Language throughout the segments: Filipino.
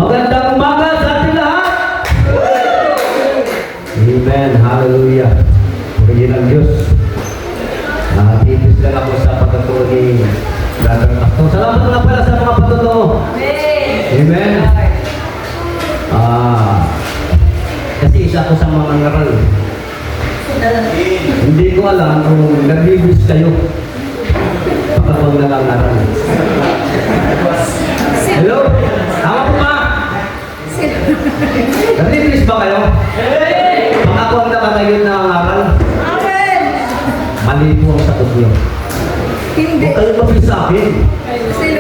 Magandang umaga sa ating lahat. Amen. Hallelujah. Purihin ang Diyos. Nakatipis lang ako sa pagkatulog ni Brother Pastor. Salamat na pala sa mga patuto. Amen. Kasi isa ko sa mga ngaral. Hindi ko alam kung nagbibis kayo kapag nangangaral. Hello? Tama po ba? Nagbibis ba kayo? Pag ako ang nakatayon na nangangaral, mali po ang sagot niyo. Hindi. Huwag kayo mabis sa akin.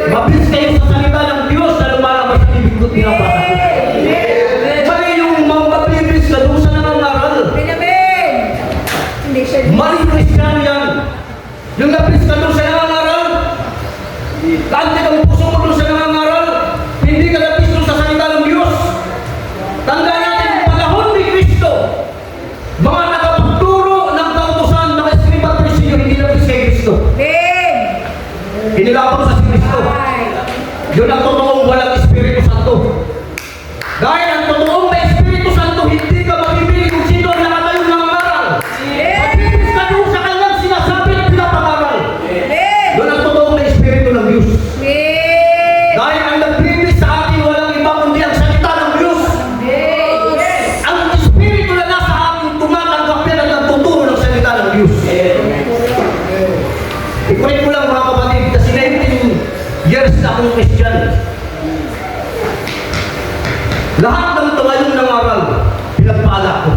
Mabis kayo sa salita ng Diyos na lumalabas sa bibig ko pinapasa ko. Mali yung mga mabibis na doon sa nangangaral. Mali Kristiyan yan. Yung nabis ka doon sa nangangaral, tante ang puso mo doon sa nangangaral, hindi ka nabis doon sa salita ng Diyos. Tandaan natin, panahon ni Kristo, mga nakapagturo ng kautusan ng Espiritu Santo, hindi nabis kay Kristo. Inilapang sa si Kristo. Yun ang totoong walang Espiritu Santo. Dahil ang totoong may Espiritu Santo, hindi ka mabibili kung sino ang nakatayong nangangaral. Mabibis ka doon sa kanyang sinasabi at pinapangaral. Yun ang totoong may Espiritu ng Diyos. Dahil ang nagbibis sa atin, walang iba kundi ang salita ng Diyos. Ang Espiritu na nasa atin, tumatanggap yan at nagtuturo ng salita ng Diyos. Ikulit ko lang mga kapatid, kasi 19 years na akong Christian. Lahat ng tungayong nangaral, pinagpala ko.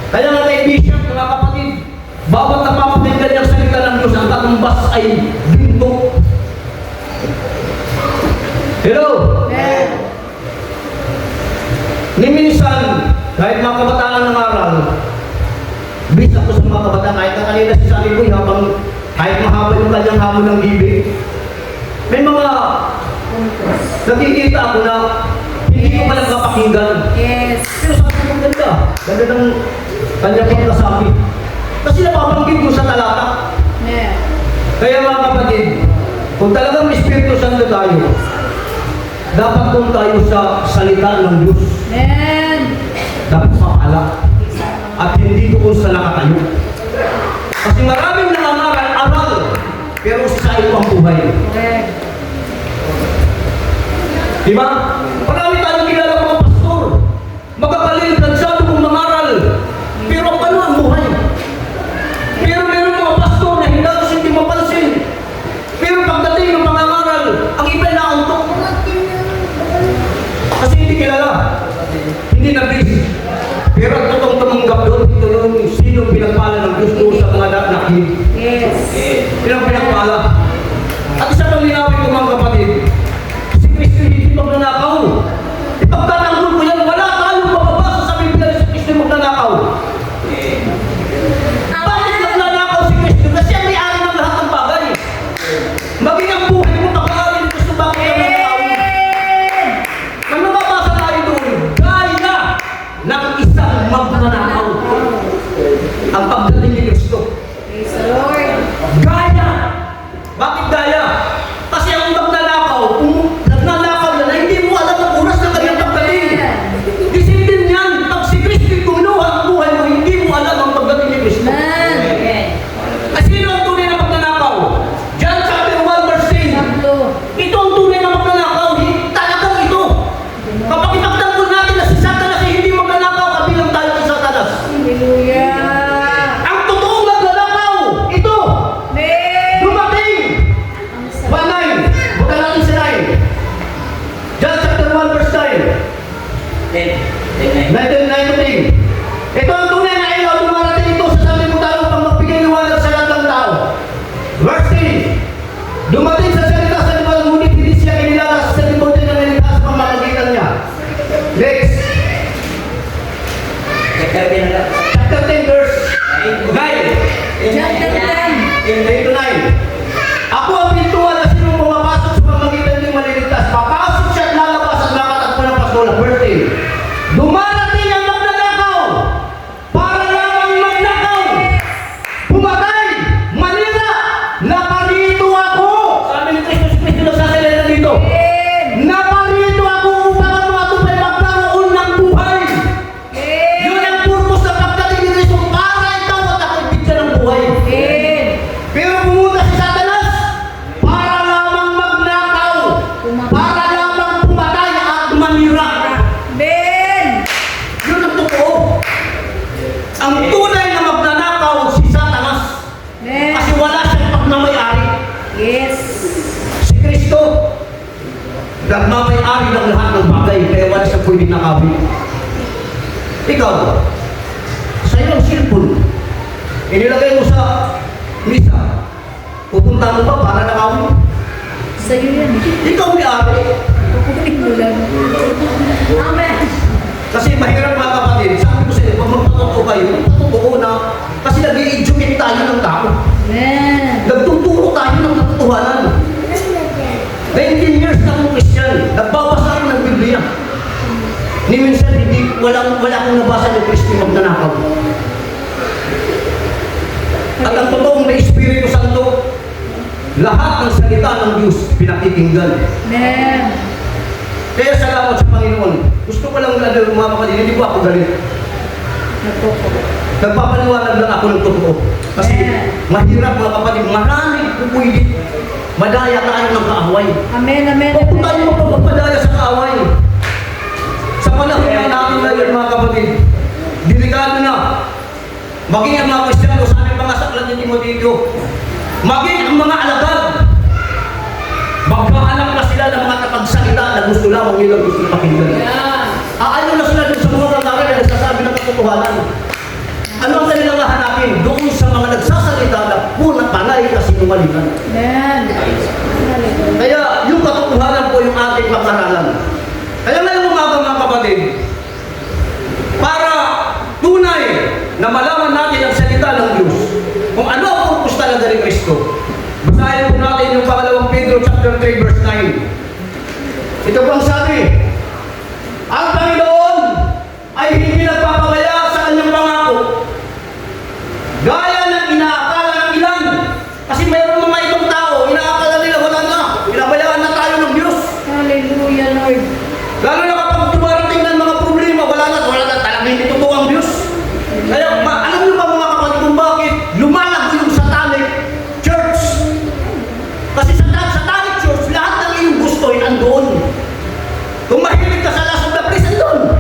Kaya nga kay Bishop, mga kapatid, bawat napapakinggan niyang salita ng Diyos, ang katumbas ay ginto. Hello? Ni minsan, kahit mga kabataan nangaral, bisa ko sa mga kabataan, kahit na kanina si Sally Boy, habang kahit mahaba yung kanyang hamon ng bibig, may mga nakikita ako na hindi ko palang kapakinggan. Pero sabi ko, ganda. Ganda ng kanyang pagkasabi. Kasi napapanggit ko sa talata. Kaya mga kapatid, kung talagang may Espiritu Santo tayo, dapat kung tayo sa salita ng Diyos. Dapat mapala. At hindi doon sa nakatayo. Kasi maraming nangangaral-aral, pero sa ibang buhay. Diba? Marami tayong kilala mga pastor. Magagaling, lansyado kung mangaral. Pero ano ang buhay? Pero meron mga pastor na hindi mapansin. Pero pagdating ng mangangaral, ang iba naantok. Kasi hindi kilala. Hindi nabis. Pero ang totoong tumanggap doon, ito yung sino pinagpala ng Diyos doon sa mga nakakid. Ilang pinagpala. At isa pang linawin ko mga kapatid, si Kristo hindi magnanakaw. Ipagtatanggol ko yan, wala tayong mababasa sa Biblia si Kristo magnanakaw. Bakit magnanakaw si Kristo? Kasi ang may-ari ng lahat ng bagay. Maging ang buhay mo, pag-aari ni Kristo, bakit ang nanakaw? Ang nababasa tayo doon, gaya ng isang magnanakaw. Ang pagdating ni Kristo. Gaya! Bakit gaya? Kasi ang magnanakaw, kung nagnanakaw na hindi mo alam ang oras ng kanyang pagdating. Disipin yan, pag si Kristo kumuha ang buhay mo, hindi mo alam ang pagdating ni Kristo. At sino ang tunay na magnanakaw? John chapter 1 verse 10. Ito ang tunay na magnanakaw. Talagang ito. Kapag ipagtanggol natin na si Satanas ay hindi magnanakaw, kabilang tayo kay Satanas. Ang totoong magnanakaw, ito. Dumating. 1:9. Buka natin si 9. John chapter 1 verse 9. 9:10. Ito ang tunay na ilaw, dumarating ito sa sanlibutan upang magbigay liwanag sa lahat ng tao. Verse 10. Dumating sa salita sa liwanag, ngunit hindi siya kinilala sa sanlibutan na niligtas sa pamamagitan niya. Next. Chapter 10 verse 9. 8 to 9. Ako ang pintuan na sinong pumapasok sa pamamagitan niyong maliligtas. Papasok siya at lalabas at makatagpo ng pasola. Verse 10. Dumarating ang magnanakaw para lamang magnakaw, pumatay, manira, naparito ako. Sabi ni Kristo, si Kristo nagsasalita dito. Naparito ako upang ang mga bagay, kaya wala siya pwedeng nakawin. Ikaw, sa iyong cellphone, inilagay mo sa misa, pupunta mo ba para nakawin? Sa'yo yan eh. Ikaw may-ari. Kukunin mo lang. Amen. Kasi mahirap mga kapatid, sabi ko sa inyo, pag magpatotoo kayo, magpatotoo na, kasi nag-i-educate tayo ng tao. Amen. Nagtuturo tayo ng katotohanan. 19 years na akong Christian, nagbabasa ako ng Biblia. Ni minsan, wala akong nabasa ng Kristo magnanakaw. At ang totoong may Espiritu Santo, lahat ng salita ng Diyos pinakikinggan. Amen. Kaya salamat sa Panginoon. Gusto ko lang mga kapatid, hindi ko ako galit. Nagpapaliwanag lang ako ng totoo. Kasi mahirap mga kapatid, marami kung pwede. Madaya tayo ng kaaway. Amen, amen. Huwag po tayo magpapadaya sa kaaway. Sa panahon na natin ngayon mga kapatid, delikado na. Maging ang mga Kristiyano, sabi pa nga sa aklat ni Timoteo, maging ang mga alagad, magkahanap na sila ng mga kapagsalita na gusto lamang nilang gusto pakinggan. Aano na sila dun sa mga lalaki na nagsasabi ng katotohanan. Ano ang kanilang hahanapin? Doon sa mga nagsasalita na punang panay kasi numalingan. Amen. Kaya yung katotohanan po yung ating pag-aralan. Kaya ngayong umaga mga kapatid, para tunay na malaman natin ang salita ng Diyos, kung ano ang purpose talaga ni Kristo. Basahin po natin yung pangalawang Pedro chapter 3 verse 9. Ito pang sabi, ang Panginoon ay hindi nagpapabaya sa kanyang pangako, gaya ng inaakala ng ilan. Kasi mayroong mga ibang tao, inaakala nila wala na, pinabayaan na tayo ng Diyos. Hallelujah, Lord. Lalo na kapag dumarating ng mga problema, wala na, talagang hindi totoo ang Diyos. Kaya alam niyo ba mga kapatid kung bakit lumalago yung satanic church? Kasi sa satanic church, lahat ng iyong gusto ay nandoon. Kung mahilig ka sa last of the praise, nandoon.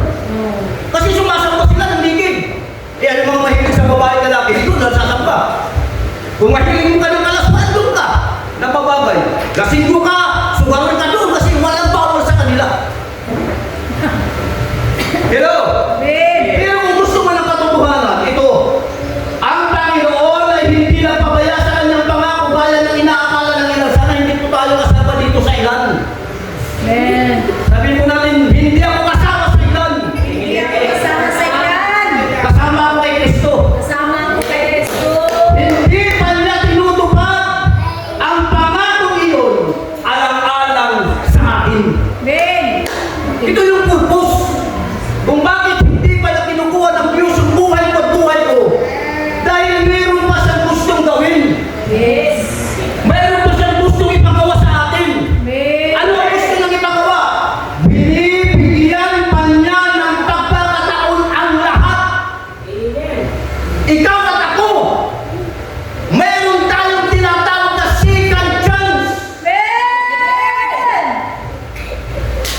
Kasi sumasamba sila ng ligid. Eh, ano mga mahilig sa babae lalaki, dito nagsasamba. Kung mahilig mo ka ng kalaswan, doon ka. Napababay. Lasinggo ka, sugaron ka doon kasi walang bawal sa kanila. Hello? Amen. Pero kung gusto mo ng katotohanan, ito, ang Panginoon ay hindi nagpabaya sa kanyang pangako gaya ng inaakala ng ilan. Sana hindi po tayo kasama dito sa ilan. Amen. Sabi mo natin, hindi ako kasama sa ilan. Hindi ako kasama sa ilan. Kasama ako kay Kristo. Kasama ako kay Kristo. Hindi pa niya tinutupad ang pangako iyon alang-alang sa akin. Amen. Ito yung purpose. Kung bakit hindi pa na kinukuha ng Diyos ang buhay ko at buhay ko. Dahil mayroon pa siyang gustong gawin. Yes. Mayroon pa siyang gustong ipagawa sa atin. Amen. Ano ang gusto niyang ipagawa? Binibigyan pa niya ng pagkakataon ang lahat. Ikaw at ako. Mayroon tayong tinatawag na second chance. Amen.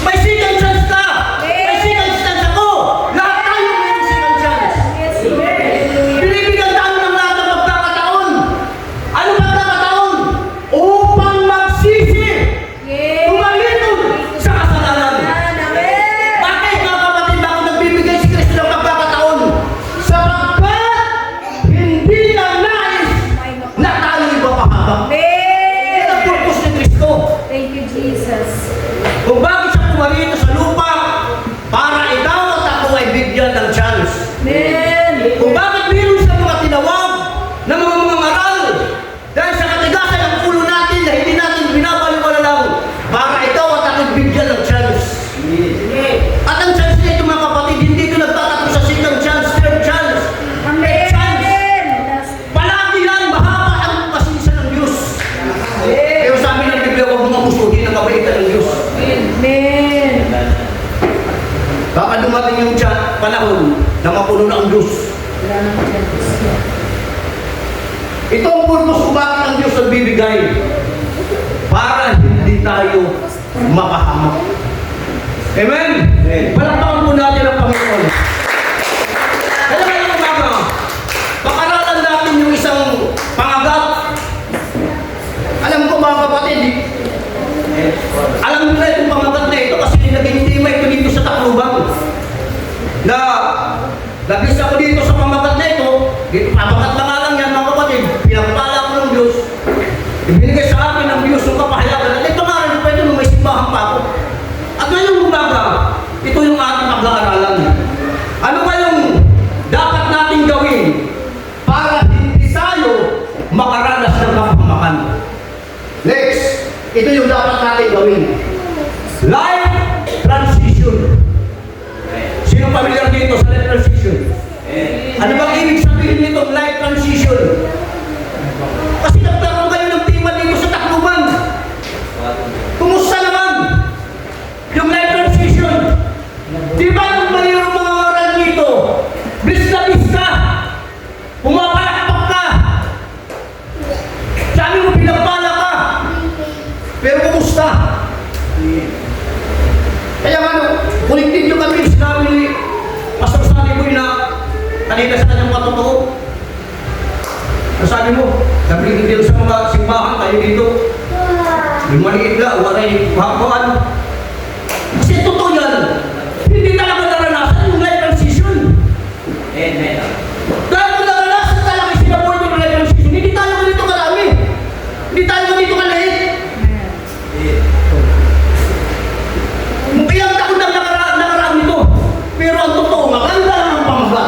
May second chance ka. May second chance ako. Lahat tayo mayroong second chance. Yes, Lord. Hallelujah. Binibigyan tayo ng lahat ng pagkakataon. Ano pagkakataon? Upang magsisi. Yes. Tumalito sa kasalanan. Amen. Bakit mga kapatid, bakit nagbibigay si Kristo ng pagkakataon? Sapagkat hindi niya nais na tayo ipapahabang. Yan ang Amen. purpose ni Kristo. Thank you, Jesus. Kung bakit siya pumarito sa lupa para ikaw at ako ay bigyan ng chance. Amen. Kung bakit meron siya mga tinawag na mga aral dahil sa katigasan ng ulo natin na hindi natin binabaliwala lang para ikaw at ako bigyan ng chance. At ang chance na ito mga kapatid, hindi ito nagtatakbo sa second chance, third chance. Amen. Palagi yan, mahaba ang pasensya ng Diyos. Pero sabi ng Biblia, huwag mong abusuhin ang kabaitan ng Diyos. Amen. Baka dumating yung panahon na mapuno na ang Diyos. Ito ang purpose kung bakit ang Diyos nagbibigay. Para hindi tayo makahamak. Amen? Palakpakan po natin ang Panginoon. Kaya ngayong umaga, pakaralan natin yung isang pangagat. Alam ko mga kapatid, alam nila itong pangagat na ito kasi naging timay ito kanina sa kanyang matotoo. Sabi mo, sabi dito sa mga simbahan, tayo dito, yung maliit lang, wala yung hakuan. Kasi totoo yan, hindi talaga naranasan yung life transition. Amen. Dahil kung naranasan talaga yung sinabuhay yung life transition, hindi tayo ganito karami. Hindi tayo ganito kaliit. Ilang taon na nakaraan nito. Pero ang totoo, maganda lang ang pamaga.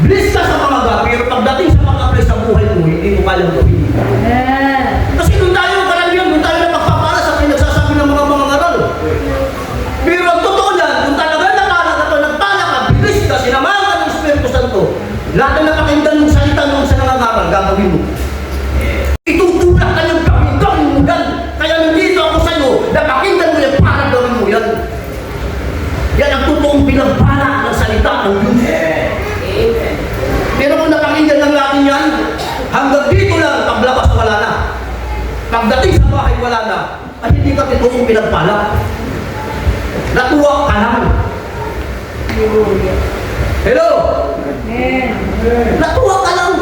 Bless ka sa pamaga, pero pagdating sa pag-apply sa buhay mo, hindi mo kayang gawin. Amen. Kasi doon tayo karamihan, doon tayo napagpapala sa pinagsasabi ng mga ngaral. Pero ang totoo yan, kung talaga nagpala ka, bilis ka, sinamahan ka ng Espiritu Santo, lahat na napakinggan mong salita nung sa nangangaral, gagawin mo. Itutulak ka yung gawin mo yan. Kaya nandito ako sa iyo, napakinggan mo yan para gawin mo yan. Yan ang totoong pinagpala ng salita ng Diyos. Pero kung napakinggan lang natin yan, hanggang dito lang, paglabas wala na. Pagdating sa bahay wala na, ay hindi ka totoong pinagpala. Natuwa ka lang. Hello? Amen. Natuwa ka lang.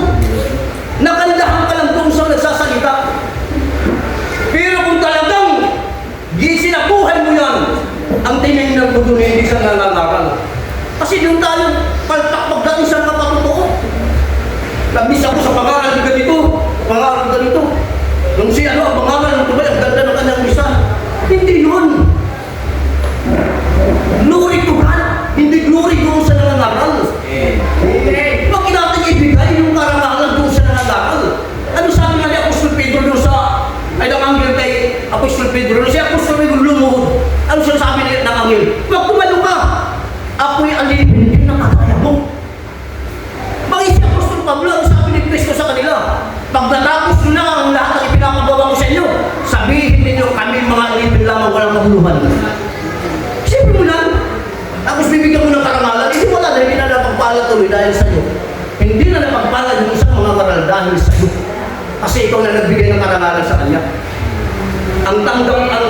Nakandahan ka lang kung saan nagsasalita. Pero kung talagang sinabuhay mo yan, ang tinignan mo doon hindi sa nangangaral. Kasi doon tayo paltak pagdating sa mga patotoo. Labis ako sa pangaral ng ganito, pangaral ng ganito. Nung si ang pangaral ng tubay, ang ganda ng kanyang misa. Hindi yun. Glory to God, hindi glory doon sa nangangaral. Bakit natin ibigay yung karangalan doon sa nangangaral? Ano sabi nga ni Apostol Pedro doon sa, ay ng anghel kay Apostol Pedro, si Apostol Pedro lumuhod. Ano sabi ng anghel? Huwag kumalo ka! Ako'y alipin din ng kagaya mo. Bakit si Apostol Pablo, ang sabi ni Cristo sa kanila, pag natapos nyo na ang lahat ng ipinapagawa ko sa inyo, sabihin ninyo kami mga alipin lamang walang maguluhan. Siyempre mo lang, tapos bibigyan mo ng karangalan, hindi wala na hindi na napagpala tuloy dahil sa iyo. Hindi na napagpala yung isang mga karal dahil sa iyo. Kasi ikaw na nagbigay ng karangalan sa kanya. Ang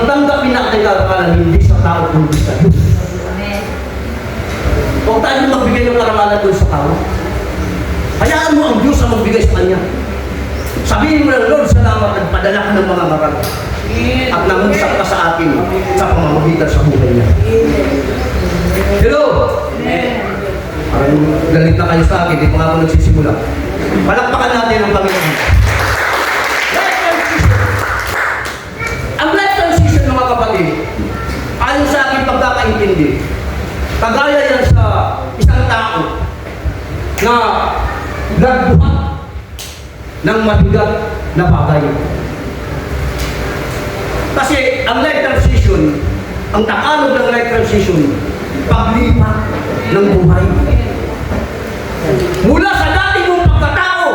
tanggapin natin karangalan hindi sa tao kundi sa Diyos. Huwag tayo magbigay ng karangalan doon sa tao. Hayaan mo ang Diyos ang magbigay sa kanya. Sabihin mo na, Lord, salamat, nagpadala ka ng mga karal. At nangusap ka sa akin sa pamamagitan sa buhay niya. Hello? Parang galit na kayo sa akin, di pa nga ako nagsisimula. Palakpakan natin ang Panginoon. Life transition. Ang life transition, mga kapatid, ayon sa aking pagkakaintindi, kagaya yan sa isang tao na nagbuhat ng mabigat na bagay. Kasi ang life transition, ang Tagalog ng life transition, paglipat ng buhay. Mula sa dati mong pagkatao,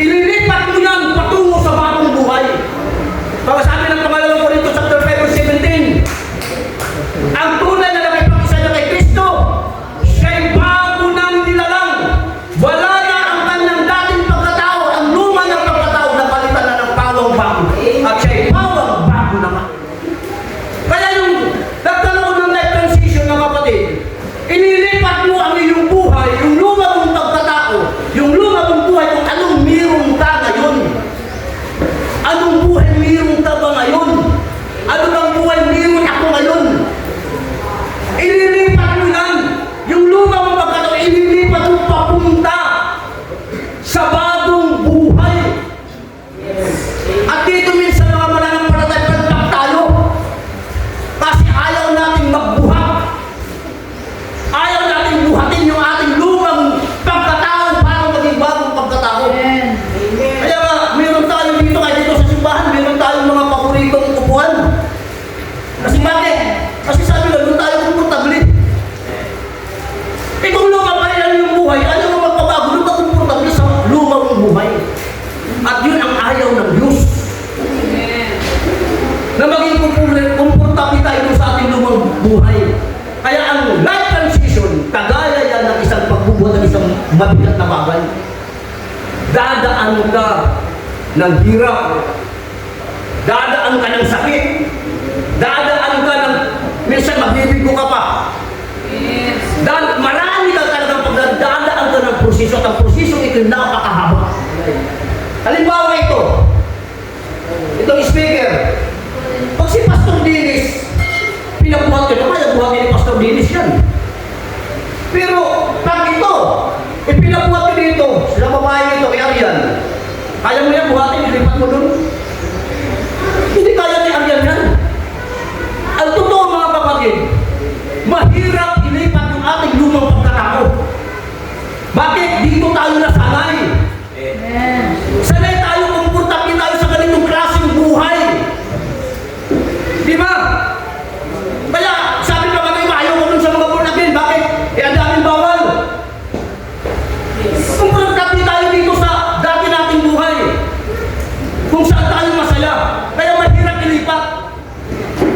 ililipat mo yan patungo sa bagong buhay. Kaya sabi ng pangalawang Korinto chapter 5 verse 17, ang tunay na nakipag-isa niya kay Kristo, siya'y bago nang nilalang. Wala na ang kanyang dating pagkatao, ang luma ng pagkatao na palitan na ng pawang bago. At siya'y pawang bago na nga. Kaya yung nagkaroon ng life transition ng kapatid, inilipat mo ang iyong buhay, yung luma mong pagkatao, yung luma mong buhay kung anong mayroong ka ngayon. Anong buhay mayroong ka ba ngayon? Ano bang buhay mayroong ako ngayon? Inilipat mo yan. Yung luma mong pagkatao, inilipat mo papunta sa bagong buhay. At dito minsan mga mananampalatay, pantak tayo. Kasi ayaw natin magbuhat. Ayaw natin buhatin yung ating lumang pagkatao para maging bagong pagkatao. Amen. Kaya nga, meron tayo dito, kahit dito sa simbahan, meron tayong mga paboritong upuan. Kasi bakit? Kasi sabi nga, doon tayo komportable. Eh kung luma pa rin yung buhay, ayaw mo magpabago, doon ka komportable sa lumang buhay. At yun ang ayaw ng Diyos. Na maging komportable tayo sa ating lumang buhay. Kaya ang life transition, kagaya yan ng isang pagbubuhat ng isang mabigat na bagay. Dadaan ka ng hirap. Dadaan ka ng sakit. Dadaan ka ng minsan magbibigo ka pa. Marami ka talagang pagdadaan ka ng Halimbawa ito. Itong speaker. Pag si Pastor Dinis, pinabuhat ko, kaya buhatin ni Pastor Dinis yan. Pero pag ito, ipinabuhat ko dito, sila babae ito, kay Arian. Kaya mo yan buhatin, ilipat mo dun. Hindi kaya ni Arian yan. Ang totoo mga kapatid, mahirap ilipat yung ating lumang pagkatao. Bakit? Dito tayo nasanay. Amen. Sanay tayo, komportable tayo sa ganitong klaseng buhay. Di ba? Kaya, sabi pa kami, ayaw ko dun sa mga born again. Bakit? Ang daming bawal. Komportable tayo dito sa dati nating buhay. Kung saan tayo masaya. Kaya mahirap ilipat.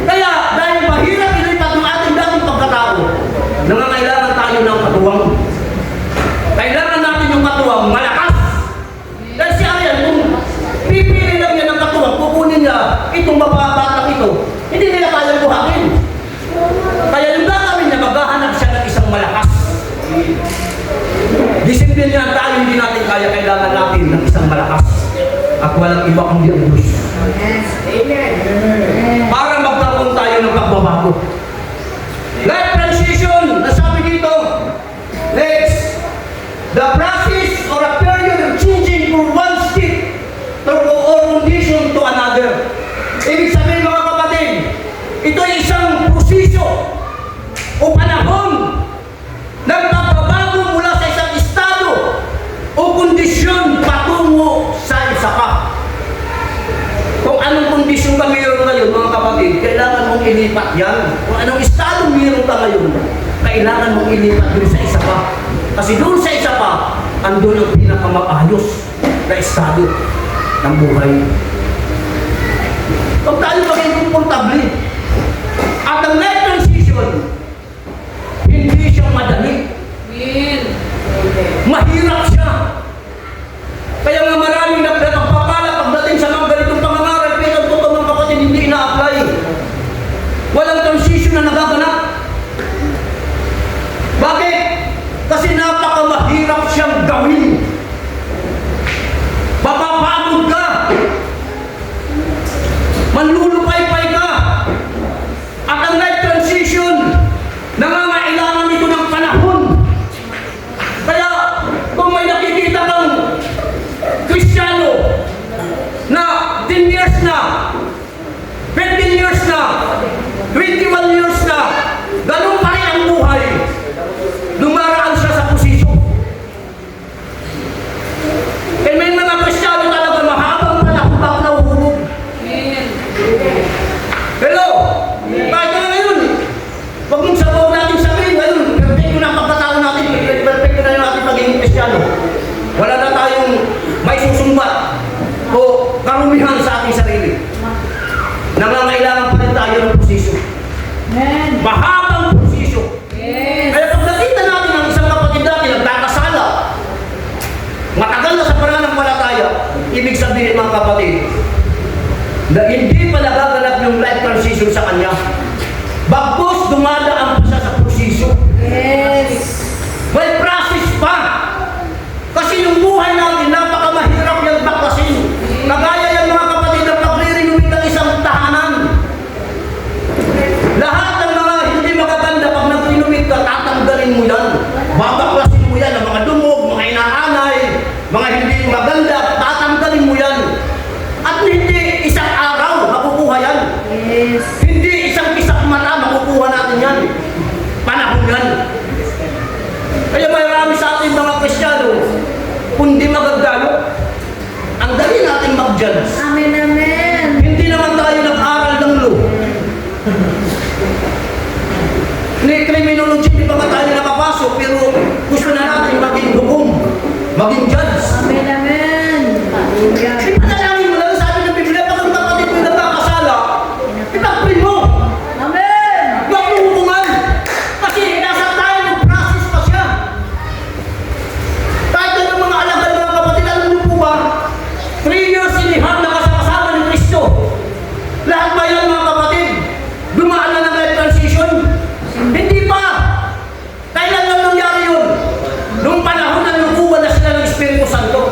Kaya, dahil mahirap ilipat ng ating dating pagkatao, nangangailangan tayo ng katuwang. Kailangan natin yung katuwang malakas. Dahil si Arian, kung pipili lang niya ng katuwang, kukunin niya itong mababatang ito, hindi nila kayang buhatin. Kaya yung gagawin niya, maghahanap siya ng isang malakas. Disiplina tayo, hindi natin kaya, kailangan natin ng isang malakas. At walang iba kundi ang Diyos. Amen. Para magkaroon tayo ng pagbabago. Life transition, nasabi dito, next, the process or a period of changing from one state or condition to another. Ibig sabihin mga kapatid, ito ay isang proseso o panahon ng pagbabago mula sa isang estado o kondisyon patungo sa isa pa. Kung anong kondisyon ka mayroon ngayon mga kapatid, kailangan mong ilipat yan. Kung anong estado mayroon ka ngayon, kailangan mong ilipat doon sa isa pa. Kasi doon sa isa pa, andun ang pinakamaayos na estado ng buhay. Kung tayo maging komportable, at ang life transition, hindi siya madali. Mahirap siya. Kaya nga maraming nagpapapala pagdating sa mga ganitong pangangaral, pero ang totoo mga kapatid, hindi ina-apply. Walang transition na nagaganap. Bakit? Kasi napakamahirap siyang gawin. Mapapagod ka. Manlulupay-pay ka. At ang life transition, nangangailangan nito ng panahon. Kaya, kung may nakikita kang Kristiyano na 10 years na, 15 years na, 21 years na, ganun pa rin ang buhay. Dumaraan siya sa posisyon. Eh may mga Kristiyano talaga mahabang panahon bago nahuhulog. Hello? Kahit na ngayon, huwag mong sabaw natin sabihin ngayon, perfecto na ang pagkatao natin, perfecto na yung ating pagiging Kristiyano. Wala na tayong may susumbat o karumihan sa ating sarili. Nangangailangan pa rin tayo ng posisyon. Amen. Mahabang posisyon. Yes. Kaya pag nakita natin ang isang kapatid natin nagkakasala, matagal na sa pananampalataya, ibig sabihin mga kapatid, na hindi pa nagaganap yung life transition sa kanya. Bagkus dumadaan pa siya sa posisyon. Yes. May process pa. Kasi yung buhay natin, napakamahirap yung baklasin. Kagaya yung mga kapatid na pagre-renovate ng isang tahanan. Lahat ng mga hindi magaganda, pag nag-renovate ka, tatanggalin mo yan. Babaklasin mo yan, ang mga dumog, mga inaanay, mga hindi maganda, tatanggalin mo yan. At hindi isang araw makukuha yan. Yes. Hindi isang pisak mata makukuha natin yan. Panahon yan. Kaya marami sa ating mga Kristiyano, kung di magagano, ang dali natin mag-judge. Amen, amen. Hindi naman tayo nag-aral ng law. Ni criminology, di pa tayo nakapasok, pero gusto na natin maging hukom, maging judge. Amen, amen. Hallelujah. Ipanalangin mo lang, sabi ng Biblia, pag ang kapatid mo nagkakasala, ipag-pray mo. Amen. Huwag mo hukuman. Kasi nasa tayo ng process pa siya. Kahit na ng mga alagad mga kapatid, alam mo po ba, 3 years and a half na kasama ni Kristo. Lahat ba yan mga kapatid? Dumaan na ng life transition? Hindi pa. Kailan lang nangyari yun? Noong panahon na lukuhan na sila ng Espiritu Santo.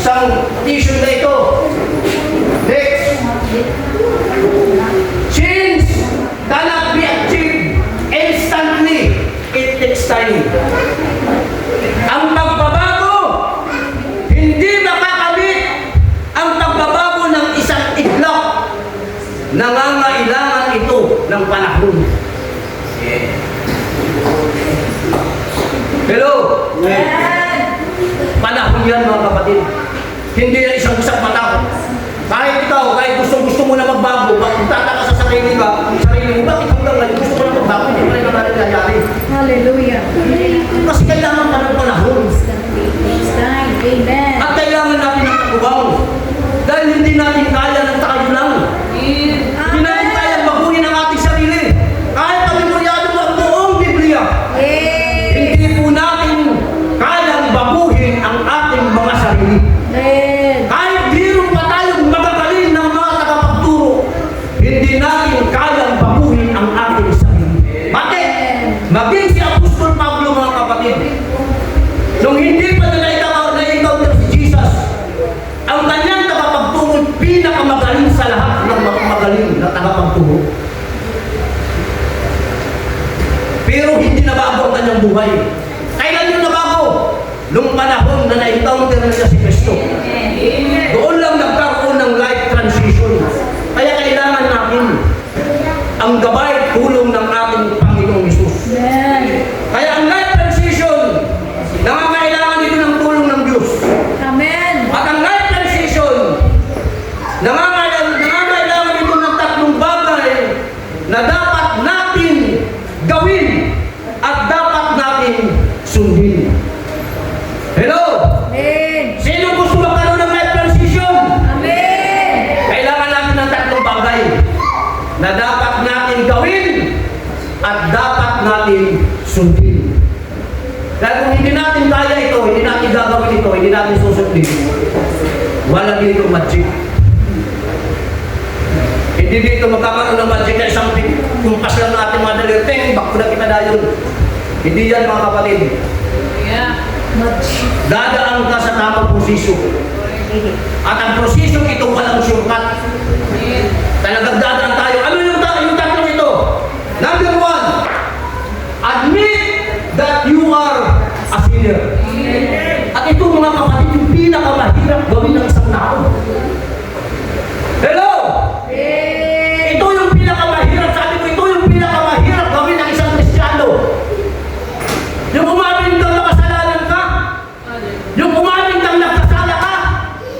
isang petition na ito. Next. Change cannot be achieved instantly. It takes time. Ang pagbabago, hindi makakamit ang pagbabago ng isang iglap. Nangangailangan ito ng panahon. Hello? Panahon yan mga kapatid. Hindi na isang mata. Kahit ikaw, kahit gusto mo na magbago, magtataka sa sarili mo, bakit hanggang ngayon gusto mo na magbago, hindi pa rin naman nangyayari. Hallelujah. Kasi kailangan pa ng panahon. It's time. Amen. At kailangan natin ng pagbabago. Dahil hindi natin kaya ng tayo lang. Hindi natin kaya baguhin ang ating sarili. Kahit pamimulyado mo ang buong Biblia, hindi po natin kayang baguhin ang ating mga sarili. Amen. Kahit biro pa tayong magagaling ng mga tagapagturo, hindi natin kayang baguhin ang ating sarili. Bakit? Maging si Apostol Pablo mga kapatid, nung hindi pa na na-encounter si Jesus, ang kanyang tagapagturo pinakamagaling sa lahat ng mga magaling na tagapagturo. Pero hindi nabago ang kanyang buhay. Kailan yung nabago? Nung panahon na na-encounter na siya si Kristo. Doon lang nagkaroon ng life transition. Kaya kailangan natin ang gabay at tulong ng ating Panginoong Hesus. Amen. Kaya ang life transition, nangangailangan ito ng tulong ng Diyos. Amen. At ang life transition, nangangailangan ito ng tatlong bagay na dapat natin gawin at dapat natin sundin. Hello? Amen. Sino gusto magkaroon ng life transition? Amen. Kailangan natin ng tatlong bagay na dapat natin gawin at dapat natin sundin. Dahil kung hindi natin kaya ito, hindi natin gagawin ito, hindi natin susundin, wala dito magic. Hindi dito magkakaroon ng magic na isang kumpas lang natin mga dalirteng, bako na kita dayon. Hindi yan mga kapatid. Dadaan ka sa tamang proseso. At ang proseso ito walang shortcut. Talagang dadaan tayo. Ano yung tatlong ito? Number 1, admit that you are a sinner. At ito mga kapatid, yung pinakamahirap gawin ng isang tao. Hello? Ito yung pinakamahirap, sabi ko, ito yung pinakamahirap gawin ng isang Kristiyano. Yung umamin kang nakasalanan ka, yung umamin kang nagkasala ka,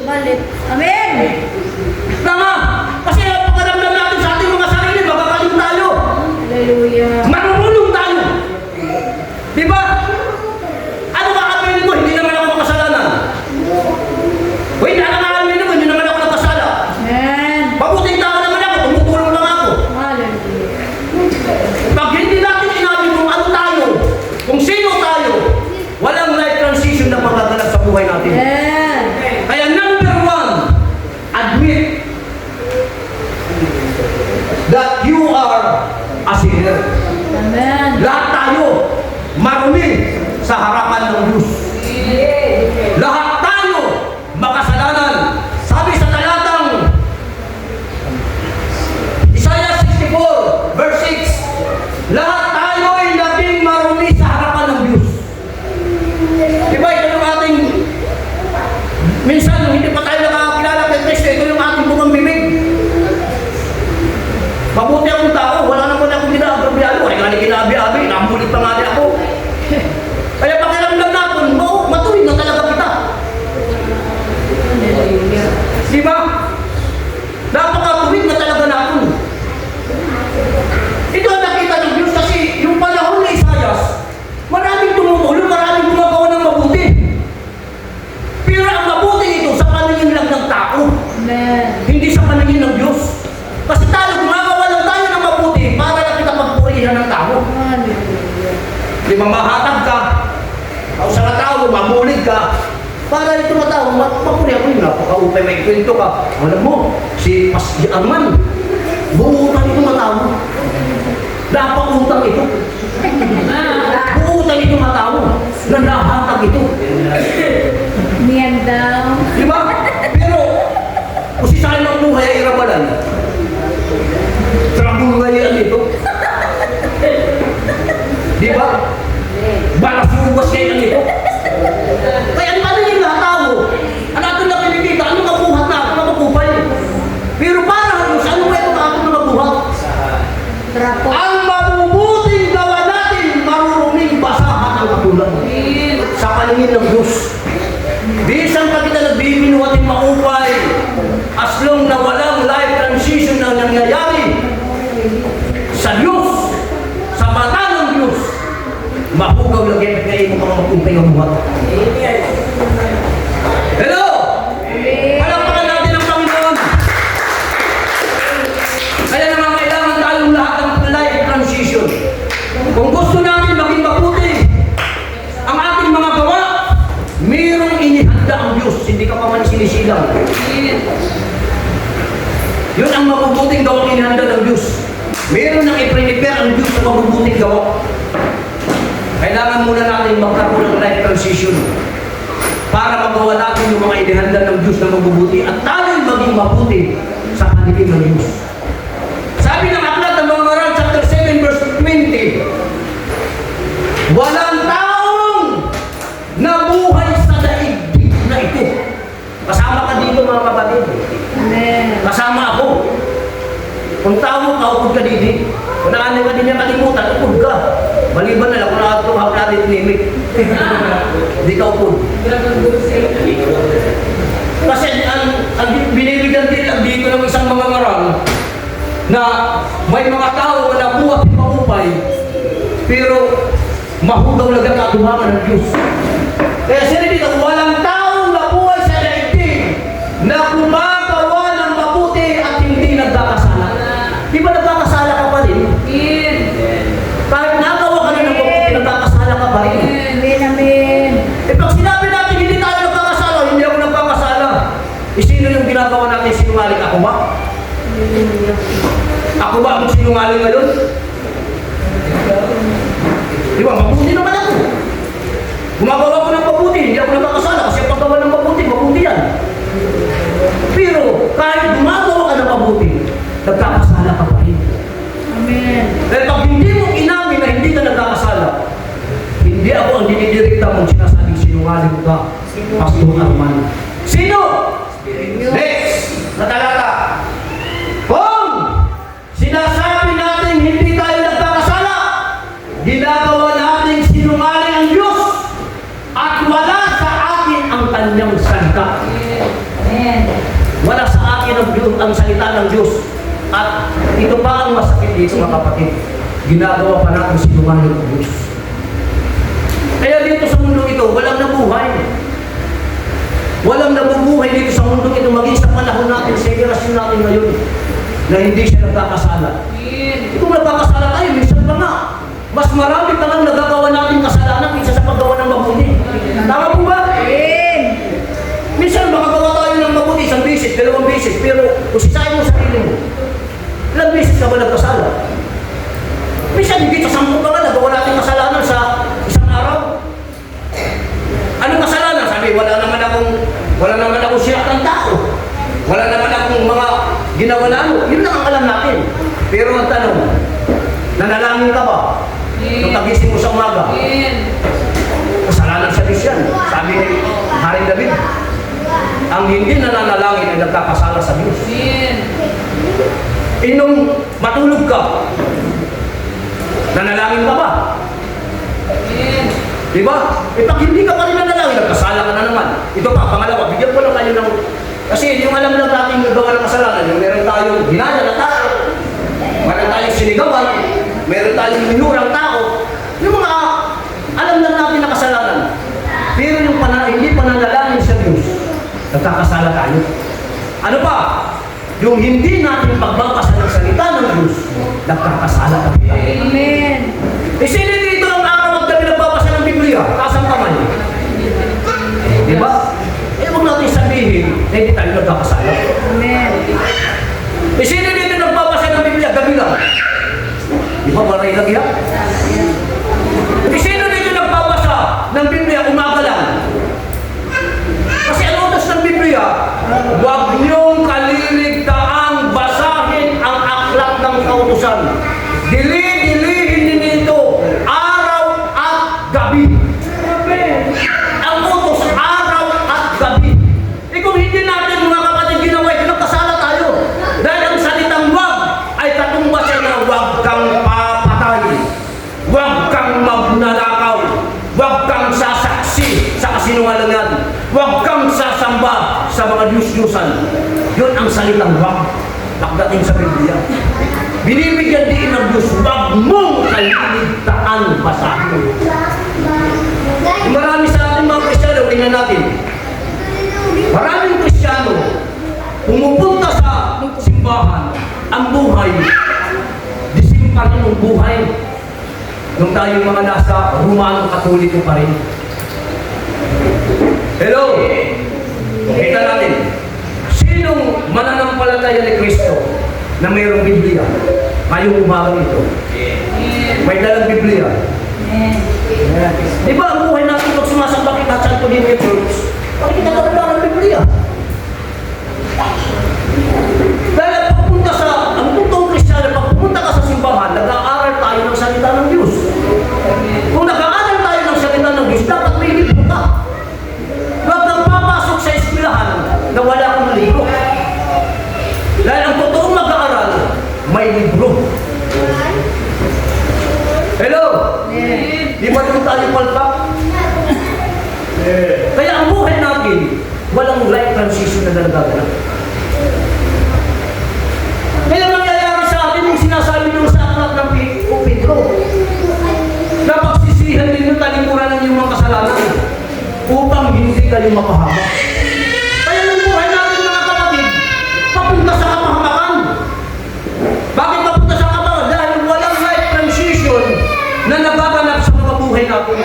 Malit. Amen. tama. Kasi ang pagkaramdam natin sa ating mga sarili, magkakalim tayo. Hallelujah. Marunong tayo. Diba? Ano kakapirin mo? Hindi naman ako makasalanan. O hindi nakakapirin mo, hindi naman ako nagkasala. Amen. Mabuting tao naman ako, tumutulong lang ako. Hallelujah. Pag hindi natin inamin kung ano tayo, kung sino tayo, walang life transition na magaganap sa buhay natin. Amen. Kaya number 1, admit that you are a sinner. Amen. Lahat tayo marumi sa harapan ng Diyos. Lahat tayo makasalanan. Sabi sa talatang Isaiah 64 verse 6, lahat tayo ay naging marumi sa harapan ng Diyos. Diba ito yung ating minsan hindi pa tayo nakakilala kay Kristo, ito yung ating bungang bibig. Mabuti akong tao, wala naman akong ginagabiado. Ay nga ginabi-abi, namulit pa nga ako. Kaya pakiramdam natin, matuwid na talaga kita. Hallelujah. Diba? Napakatuwid na talaga natin. Ito ang nakita ng Diyos kasi yung panahon ni Isaias, maraming tumutulong, maraming gumagawa ng mabuti. Pero ang mabuti ito sa paningin lang ng tao, Amen. hindi sa paningin ng Diyos. Kasi tayo, gumagawa lang tayo ng mabuti para lang kita magpurihan ng tao. Hallelujah. Di mamahatag ka, o sa tao, mamulig ka, para ito na tao, mapapuri ako yun, napaka-upay, may kwento ka. Alam mo, si Pastor Arman, buutan ito na tao. Dapat utang ito. Buutan ito na tao. Nandahatag ito. Me and down. Di ba? Di ba? Balasuwas kayo ng ito. Kaya ang tanongin lahat tao, ang ato na pinikita, ano mabuhat na, ano mapupay. Pero para ano ba ito ato na mabuhat? Trapo. Ang mabubuting gawa natin, maruruming basahan ang katulad. Sa paningin ng Diyos. Bisan pa kita nagbibinuhating maupay, as long na walang life transition na nangyayari sa Diyos, sa mata ng Diyos, mahugaw lang yan at kayo mo kang magpumpay ang buhat. Hello! Palakpakan natin ang Panginoon. Kaya naman kailangan tayong lahat ng life transition. Kung gusto natin maging mabuti, ang ating mga gawa, mayroong inihanda ang Diyos, hindi ka pa man sinisilang. Yun ang mabubuting gawang inihanda ng Diyos. Meron nang i-prepare ang Diyos sa mabubuting gawa. Kailangan muna natin magkaroon ng life transition para magawa natin yung mga inihanda ng Diyos na mabubuti at tayo'y maging mabuti sa paningin ng Diyos. Sabi ng aklat ng mga Moral, chapter 7, verse 20, walang taong nabuhay sa daigdig na ito. Kasama ka dito mga kapatid. Amen. Kasama ako. Kung tao ka, upod ka dito. Kung naanin ka din niya kalimutan, upod ka. Maliban na lang kung nakatong hapon natin tinimik. Hindi ka upod. Kasi ang binibigyan din ang dito ng isang mga ngarang na may mga tao na nabuhat ng maupay pero mahugaw lang ang katuhangan ng Diyos. Kaya sila dito, walang taong nabuhay sa daigdig na gumagawa ng mabuti at hindi nagkakasala. Di ba nagkakasala ka pa rin? Kahit nagawa ka na ng mabuti, nagkakasala ka pa rin. Amen. Amen. Eh pag sinabi natin hindi tayo nagkakasala, hindi ako nagkakasala. Eh sino yung ginagawa natin sinungaling? Ako ba? Ako ba ang sinungaling ngayon? Di ba? Mabuti naman ako. Gumagawa ko ng mabuti, hindi ako nagkakasala kasi ang paggawa ng mabuti, mabuti yan. Pero kahit gumagawa ka ng mabuti, nagkakasala ka pa rin. Amen. Dahil pag hindi mo inamin na hindi ka nagkakasala, hindi ako ang dinidirekta mong sinasabing sinungaling ka, Pastor Arman. Sino? Next, na talata. Kung sinasabi natin hindi tayo nagkakasala, ginagawa natin sinungaling ang Diyos at wala sa akin ang kanyang salita. Amen. Wala sa akin ang salita ng Diyos. At ito pa ang masakit dito mga kapatid. Ginagawa pa natin sinungaling ang Diyos. Kaya dito sa mundo ito, walang nabuhay. Walang nabubuhay dito sa mundo ito maging sa panahon natin, sa henerasyon natin ngayon na hindi siya nagkakasala. Kung nagkakasala tayo, minsan pa nga, mas marami pa lang nagagawa natin kasalanan kaysa sa paggawa ng mabuti. Tama po ba? Amen. Minsan makagawa tayo ng mabuti, isang beses, dalawang beses, pero kung sisayin mo sa sarili mo, ilang beses ka ba nagkasala? Minsan hindi sa 10 ka nga, nagawa natin kasalanan sa isang araw. Anong kasalanan? Sabi, wala naman akong siyak ng tao. Wala naman akong mga ginawa na ano. Yun lang ang alam natin. Pero ang tanong, nanalangin ka ba? Nung tagising mo sa umaga? Kasalanan sa Diyos yan. Sabi ni Haring David, ang hindi nananalangin ay nagkakasala sa Diyos. Nung matulog ka, nanalangin ka ba? Diba? Eh pag hindi ka pa rin nanalangin, nagkasala ka na naman. Ito pa, pangalawa, bigyan ko lang kayo ng... Kasi yung alam lang natin yung gawa ng kasalanan, yung meron tayong ginaya na tao, meron tayong sinigawan, meron tayong minurang tao, yung mga alam lang natin na kasalanan. Pero yung hindi pananalangin sa Diyos, nagkakasala tayo. Ano pa? Yung hindi natin pagbabasa ng salita ng Diyos, nagkakasala tayo. Amen. Eh sino dito ang araw at gabi nagbabasa ng Biblia? Kasang kamay. Diba? Eh huwag natin sabihin na hindi tayo nagkakasala. Amen. Eh sino dito nagbabasa ng Biblia? Gabi lang. Di ba maray lagi yan? Eh sino dito nagbabasa ng Biblia? Umaga lang. Kasi ang utos ng Biblia, huwag niyong kaliligtaang basahin ang aklat ng kautusan. Dili-dilihin din ito, araw mga Diyos-Diyosan. Yun ang salitang wag pagdating sa Biblia. Binibigyan din ng Diyos, wag mong kaliligtaan basahin. Marami sa ating mga Kristiyano, tingnan natin. Maraming Kristiyano, pumupunta sa simbahan, ang buhay, disim pa rin ang buhay. Nung tayo mga nasa Romano Katoliko pa rin. Hello? Kita natin. Sinong mananampalataya ni Kristo na mayroong Biblia? Ngayong umaga ito. May dalang Biblia. Di ba ang buhay natin pag sumasamba kita sa Antonio Church? Bakit kita nakadala ng Biblia? Dahil ang totoong Kristiyano, pag pupunta ka sa simbahan, nag-aaral tayo ng salita ng Diyos. Kung nag-aaral tayo ng salita ng Diyos, dapat may libro ka. Huwag kang papasok sa eskwelahan na wala kang libro. Dahil ang totoong mag-aaral, may libro. Hello? Di ba doon tayo palpak? Kaya ang buhay natin, walang life transition na nagaganap. Kaya mangyayari sa atin yung sinasabi nyo sa aklat ng Pedro. Na pagsisihan ninyo, talikuran ng inyong mga kasalanan upang hindi kayo mapahamak. Kaya yung buhay natin mga kapatid, papunta sa kapahamakan. Bakit papunta sa kapahamakan? Dahil walang life transition na nagaganap sa mga buhay natin.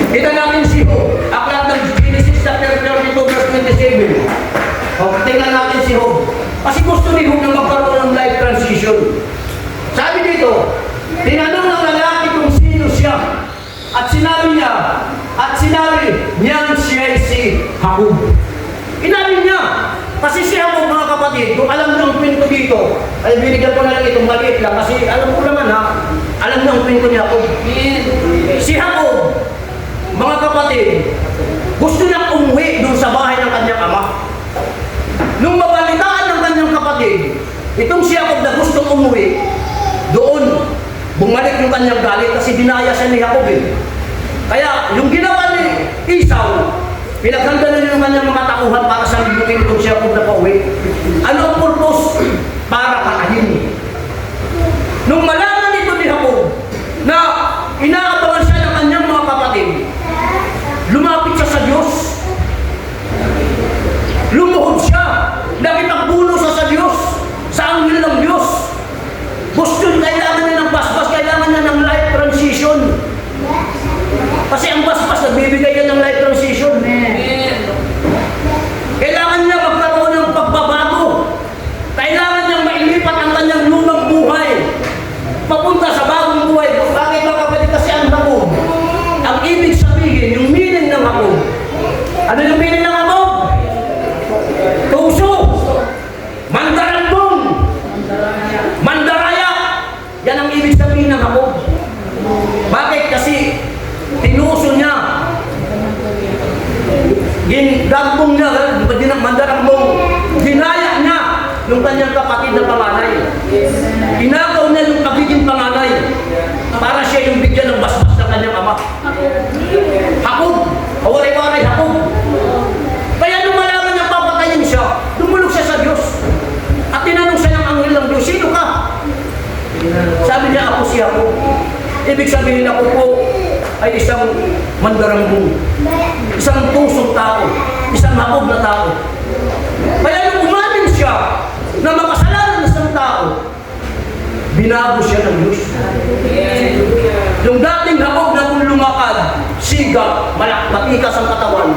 Kita natin si Job, aklat ng Genesis chapter 32 verse 27. O, tingnan natin si Job. Kasi gusto ni Job na magkaroon ng life transition. Sabi dito, tinanong ng lalaki kung sino siya. At sinabi niyang siya si Jacob. Inamin niya. Kasi si Jacob, mga kapatid, kung alam niyo ang kwento dito, ay binigyan ko na lang itong maliit lang. Kasi alam ko naman alam niyo ang kwento ni Jacob. Si Jacob, mga kapatid, gusto niyang umuwi doon sa bahay ng kanyang ama. Nung mabalitaan ng kanyang kapatid, itong si Jacob na gustong umuwi, doon, bumalik yung kanyang galit kasi dinaya siya ni Jacob eh. Kaya, yung ginawa ni Esau, pinaghanda na yung kanyang mga tauhan para sa libungin itong si Jacob na pauwi. Ano ang purpose? Para pakahin. Nung malaman ito ni Jacob, na inaabangan siya ng kanyang mga kapatid, lumapit siya sa Diyos. Lumuhod siya. Nakipagbulo siya sa Diyos. Sa anghel ng Diyos. Gusto kailangan niya ng basbas, kailangan niya ng life transition. Kasi ang basbas nagbibigay niya ng life transition. Kailangan niya magkaroon ng pagbabago. Kailangan niyang mailipat ang kanyang lumang buhay. Papunta sa bagong buhay. Bakit mga kapatid kasi ang Jacob? Ang ibig sabihin, yung meaning ng Jacob. Ano yung meaning ng Jacob? Tuso. Mandarambong. Mandaraya. Yan ang ibig sabihin ng Jacob. Bakit? Kasi tinuso niya. Gindagbong niya, mandarambong. Ginaya niya yung kanyang kapatid na panganay. Inagaw niya yung pagiging panganay para siya yung bigyan ng basbas ng kanyang ama. Jacob. Waray-waray Jacob. Kaya nung malaman niya papatayin siya, dumulog siya sa Diyos. At tinanong siya ng anghel ng Diyos, sino ka? Sabi niya, ako si Jacob. Ibig sabihin ako po ay isang mandarambong, isang pusong tao, isang Jacob na tao. Kaya nung umamin siya na makasalanan ng isang tao, binago siya ng Diyos. Yung dating Jacob na kung lumakad, siga, matikas ang katawan.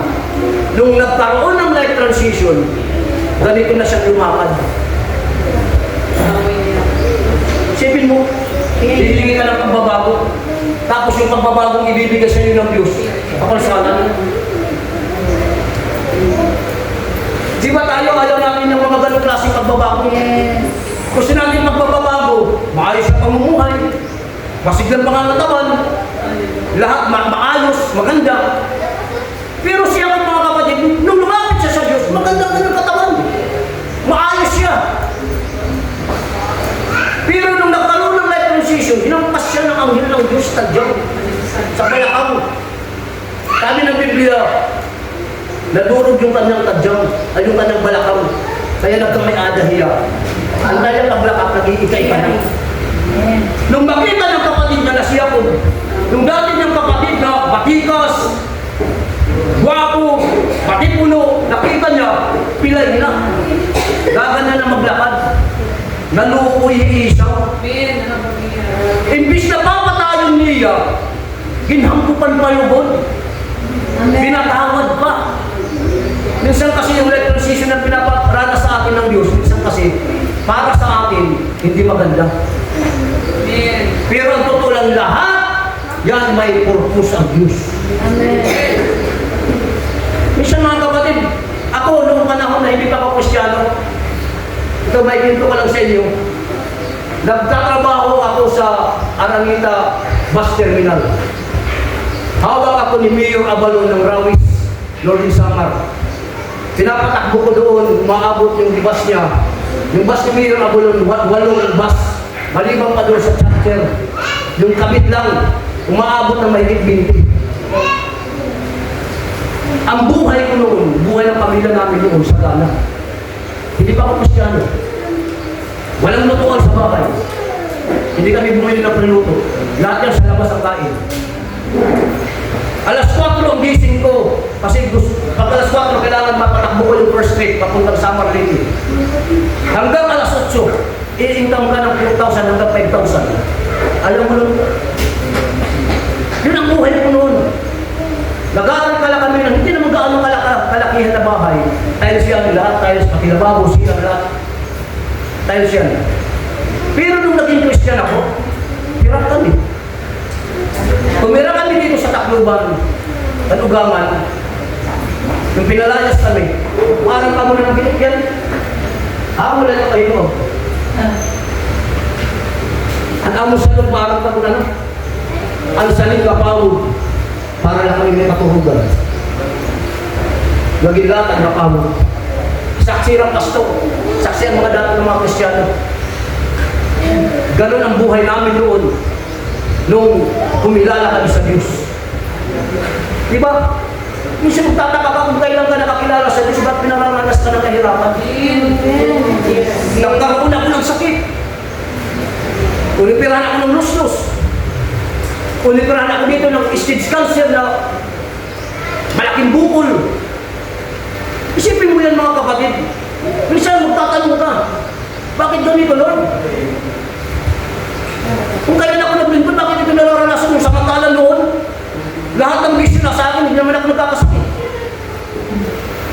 Nung nagkaroon ng life transition, ganito na siya lumakad. Sipin mo, hihingi ka ng pagbabago. Tapos yung pagbabagong ibibigay sa iyo ng Diyos, kapalsanan. Di ba tayo ayaw namin ng mga ganong klaseng pagbabago? Gusto natin magbabago, maayos ang pamumuhay, masiglang pangangatawan, lahat maayos, maganda. Pero siya mga kapatid, nung lumapit siya sa Diyos, maganda ng katawan. Maayos siya. Pero nung nagkaroon ng life transition, hinampas siya ng anghel ng Diyos, tadyaw, sa balakang. Sabi ng Biblia, Nadurog yung kanyang tadyang, ay yung kanyang balakang. Kaya nagkamay-ada hiya. Ang kanyang kablakak, nag-iika-ika na. Nung makita ng kapatid niya na siya po, yung dati niyang kapatid na batikas, guwapo, patipuno, nakita niya, pilay na. Gagana na maglakad. Nalukoy isaw. Imbis na papatayon niya, ginhampupan pa yung bon. Pinatawad pa. Minsan kasi yung life transition na pinaparana sa atin ng Diyos, minsan kasi, para sa atin, hindi maganda. Pero ang totoo lang lahat, yan may purpose ang Diyos. Minsan mga kapatid, ako noong panahon na hindi pa ako Kristiyano, ito may kwento ko lang sa inyo, nagtatrabaho ako sa Arangita Bus Terminal. Hawak ako ni Mayor Abalon ng Rawis, Lord Samar. Pinapatakbo ko doon, umaabot yung bus niya. Yung bus ni Mayor Abalon, walong bus. Maliban pa doon sa chapter. Yung kabit lang, umaabot ng mahigit 20. Ang buhay ko noon, buhay ng pamilya namin noon sa Ghana. Hindi pa ako Kristiyano. Walang lutuan sa bahay. Hindi kami bumili ng preluto. Lahat yan sa labas ang kain. Alas 4 ang gising ko. Kasi pag alas 4, kailangan mapatakbo ko yung first grade papuntang Samar Lake. Hanggang alas 8, i-income ka ng 4,000 hanggang 5,000. Alam mo nun? Yun ang buhay ko noon. Nag-aaral pala kami ng hindi naman gaano kalakihan na bahay. Tiles yan lahat, tiles, pati lababo, siya lahat. Tiles yan. Pero nung naging Christian ako, hirap kami. Tumira kami dito sa Tacloban, Tanugangan. Nung pinalayas kami, parang ka muna ng binigyan. Wala na kayo mo. Ang amo sa loob, parang ka muna na. Ang saling kapawod, para lang kami may katuhugan. Nagigatan na kapawod. Saksi ng pasto, saksi ang mga dati ng mga Kristiyano. Ganon ang buhay namin noon. Nung kumilala kami sa Diyos. Diba? Minsan magtataka ka kung kailan ka nakakilala sa Diyos, ba't pinararanas ka ng kahirapan? Nagkaroon ako ng sakit. Unipirahan ako ng luslos. Unipirahan ako dito ng stage cancer na malaking bukol. Isipin mo yan mga kapatid. Minsan magtatanong ka, bakit ganito, Lord? Kung kailan ako naglingkod, bakit ito nararanasan yung samantalan noon? Lahat ng bisyo na sa akin, hindi naman ako nagkakasakit.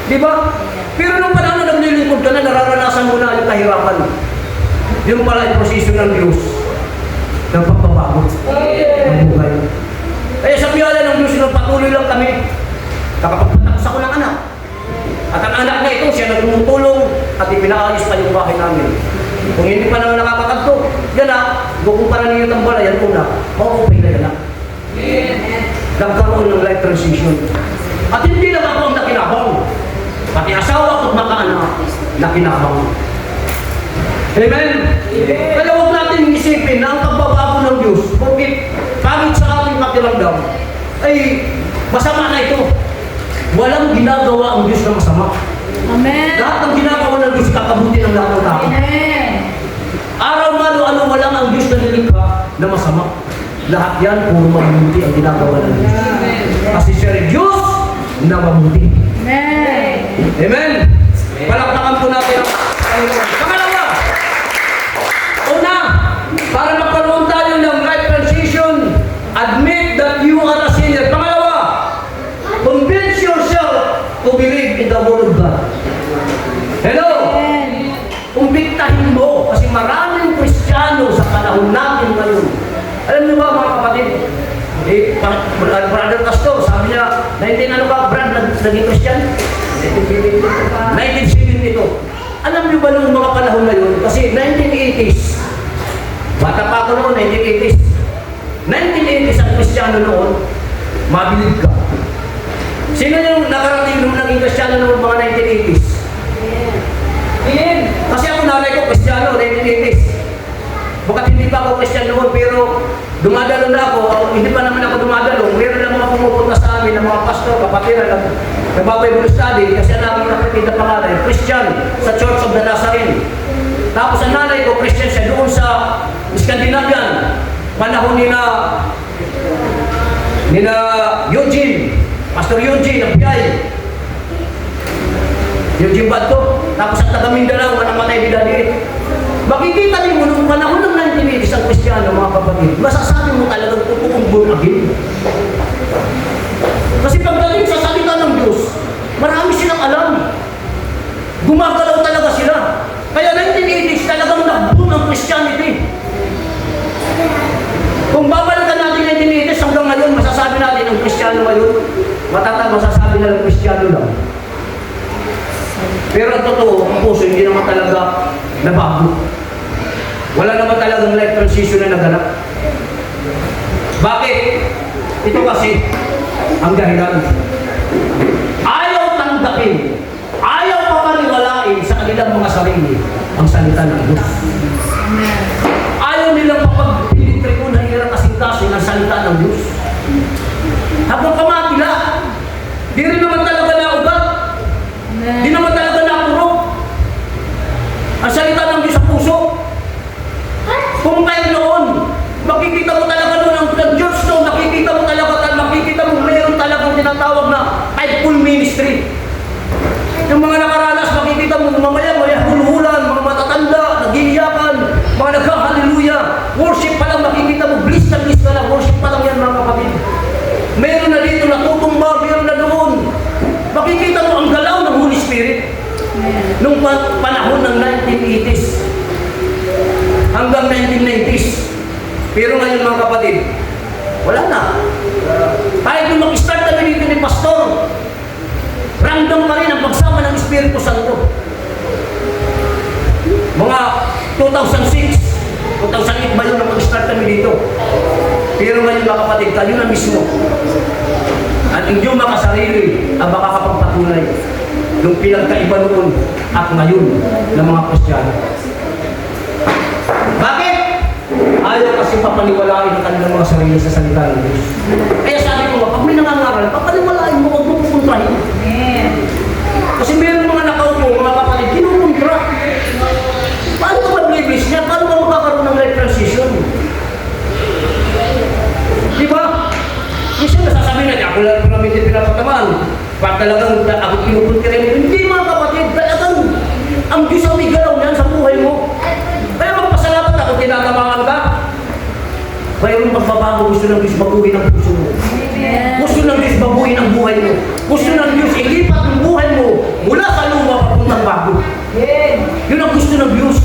Diba? Pero nung panahon na naglilingkod ka na, nararanasan mo na yung kahirapan. Yung pala yung prosesyo ng Diyos ng pagbabago ng buhay. Kaya sa piyala ng Diyos, patuloy lang kami. Nakapagpatapos ako ng anak. At ang anak na ito, siya nagtumutulong at ipinaayos pa yung bahay namin. Kung hindi pa naman nakakakagto, yan na, kukumpara niyo ng bala, yan una, okay na yan na. Nagkaroon ng life transition. At hindi lang ako ang nakinabang. Pati asawa at mga anak, nakinabang. Amen? Kaya huwag natin isipin na ang pagbabago ng Diyos, bakit pangit sa ating pakiramdam, ay masama na ito. Walang ginagawa ang Diyos na masama. Amen. Lahat ng ginagawa ng Diyos, kakabuti ng lahat ng tao. Amen. Araw malo-ano walang ang Diyos na nilikha na masama. Lahat yan, puro mabuti ang ginagawa ng Diyos. Kasi siya rin Diyos na mabuti. Amen. Amen? Palakpakan po natin ang Panginoon. Pangalawa, una, para magkaroon tayo ng life transition, admit that you are a sinner. Pangalawa, convince yourself to believe in the Word of God. Hello? Kumbiktahin mo kasi maraming Kristiyano sa panahon natin ngayon. Alam niyo ba mga kapatid? Brother Castor, sabi niya, 19 ano ba, Brad, naging Kristyan? 1972. Alam niyo ba nung mga panahon na yun? Kasi 1980s, bata pa ako noon, 1980s. 1980s ang Kristiyano noon, mabilib ka. Sino yung nakarating nung naging Kristiyano noong mga 1980s? Kasi ako nanay ko, Kristiyano, 1980s. Bakit hindi pa ako Kristiyano noon, pero dumadalo na ako, hindi pa naman ako dumadalo, meron lang mga pumupunta sa namin ng mga pastor, kapatid na nagbabible study kasi ang aming kapatid na pangalan, Christian sa Church of the Nazarene. Tapos ang nanay ko, Christian siya doon sa Scandinavian. Panahon nina Eugene, Pastor Eugene, ang biyay. Eugene Badto. Tapos ang taga Mindanao, namatay ni Daddy. Makikita niyo nung panahon ng 1980s ang Kristiyano, mga kapatid, masasabi mo talagang totoong born again. Kasi pagdating sa salita ng Diyos, marami silang alam. Gumagalaw talaga sila. Kaya 1980s talagang nag-boom ang Christianity. Kung babalikan natin 1980s hanggang ngayon, masasabi natin ang Kristiyano ngayon, masasabi na lang Kristiyano lang. Pero ang totoo, ang puso hindi naman talaga nabago. Wala naman talagang life transition na naganap. Bakit? Ito kasi ang dahilan. Ayaw tanggapin, ayaw papaniwalain sa kanilang mga sarili ang salita ng Diyos. Ayaw nilang mapag-electrico na hirang kasing-kasing ang salita ng Diyos. Habang kamatila, di rin naman talaga naugat. Di naman talaga napurok ang salita ng Diyos sa puso. Kung kayo noon, makikita mo talaga noon ang George Stone, makikita mo mayroon talagang tinatawag na full ministry. Yung mga nakaranas, makikita mo mamaya huluhulan, mga matatanda, nag-iiyakan, mga nagka-hallelujah. Worship pa lang, makikita mo, bliss na bliss ka lang, worship pa lang yan mga kapatid. Meron na dito natutumba, meron na doon. Makikita mo ang galaw ng Holy Spirit nung panahon ng 1980s hanggang 1990s. Pero ngayon mga kapatid, wala na. Kahit nung mag-start kami dito ni Pastor, random pa rin ang pagsama ng Espiritu Santo. Mga 2006, 2008 ba yun na mag-start kami dito? Pero ngayon mga kapatid, kayo na mismo at inyong mga sarili ang makakapagpatunay ng pinagkaiba noon at ngayon ng mga Kristiyano. Bakit? Ayaw kasi papaniwalain ang kanilang mga sarili sa salita ng Diyos. Kaya sabi ko, pag may nangangaral, papaniwalain mo, huwag mo pupuntrahin. Kasi meron mga nakaupo, mga kapatid, kinukontra. Paano ka mag-libis niya? Paano ka magkakaroon ng life transition? Diba? Minsan nasasabi na, ako lang namin din pinapatamaan. Pag talagang ako kinukunti rin. Hindi mga kapatid, talagang ang Diyos ang may galaw niyan sa buhay mo. Kaya magpasalamat ako, tinatamaan ka. Mayroong magbabago, gusto ng Diyos baguhin ang puso mo. Gusto ng Diyos baguhin ang buhay mo. Gusto ng Diyos ilipat ang buhay mo mula sa luma papuntang bago. Yun ang gusto ng Diyos.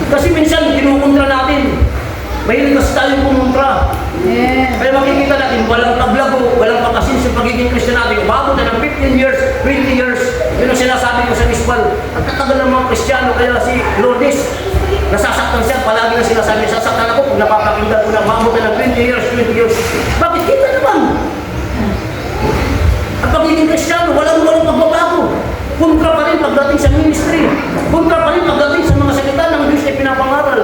Kasi minsan kinukontra natin. Mahilig kasi tayong kumontra. Kaya makikita natin, walang tablago, walang pagkasin sa pagiging Kristiyan natin. Umabot na ng 15 years, 20 years. Yun ang sinasabi ko sa Mispal. Ang tatagal ng mga Kristiyano, kaya si Lourdes, nasasaktan siya, palagi na sinasabi, sasaktan ako kung napapakinggan ko na umabot na ng 20 years. Bakit kita naman? Ang pagiging Kristiyano, walang pagbabago. Kontra pa rin pagdating sa ministry. Kontra pa rin pagdating sa mga salita ng Diyos ay pinapangaral.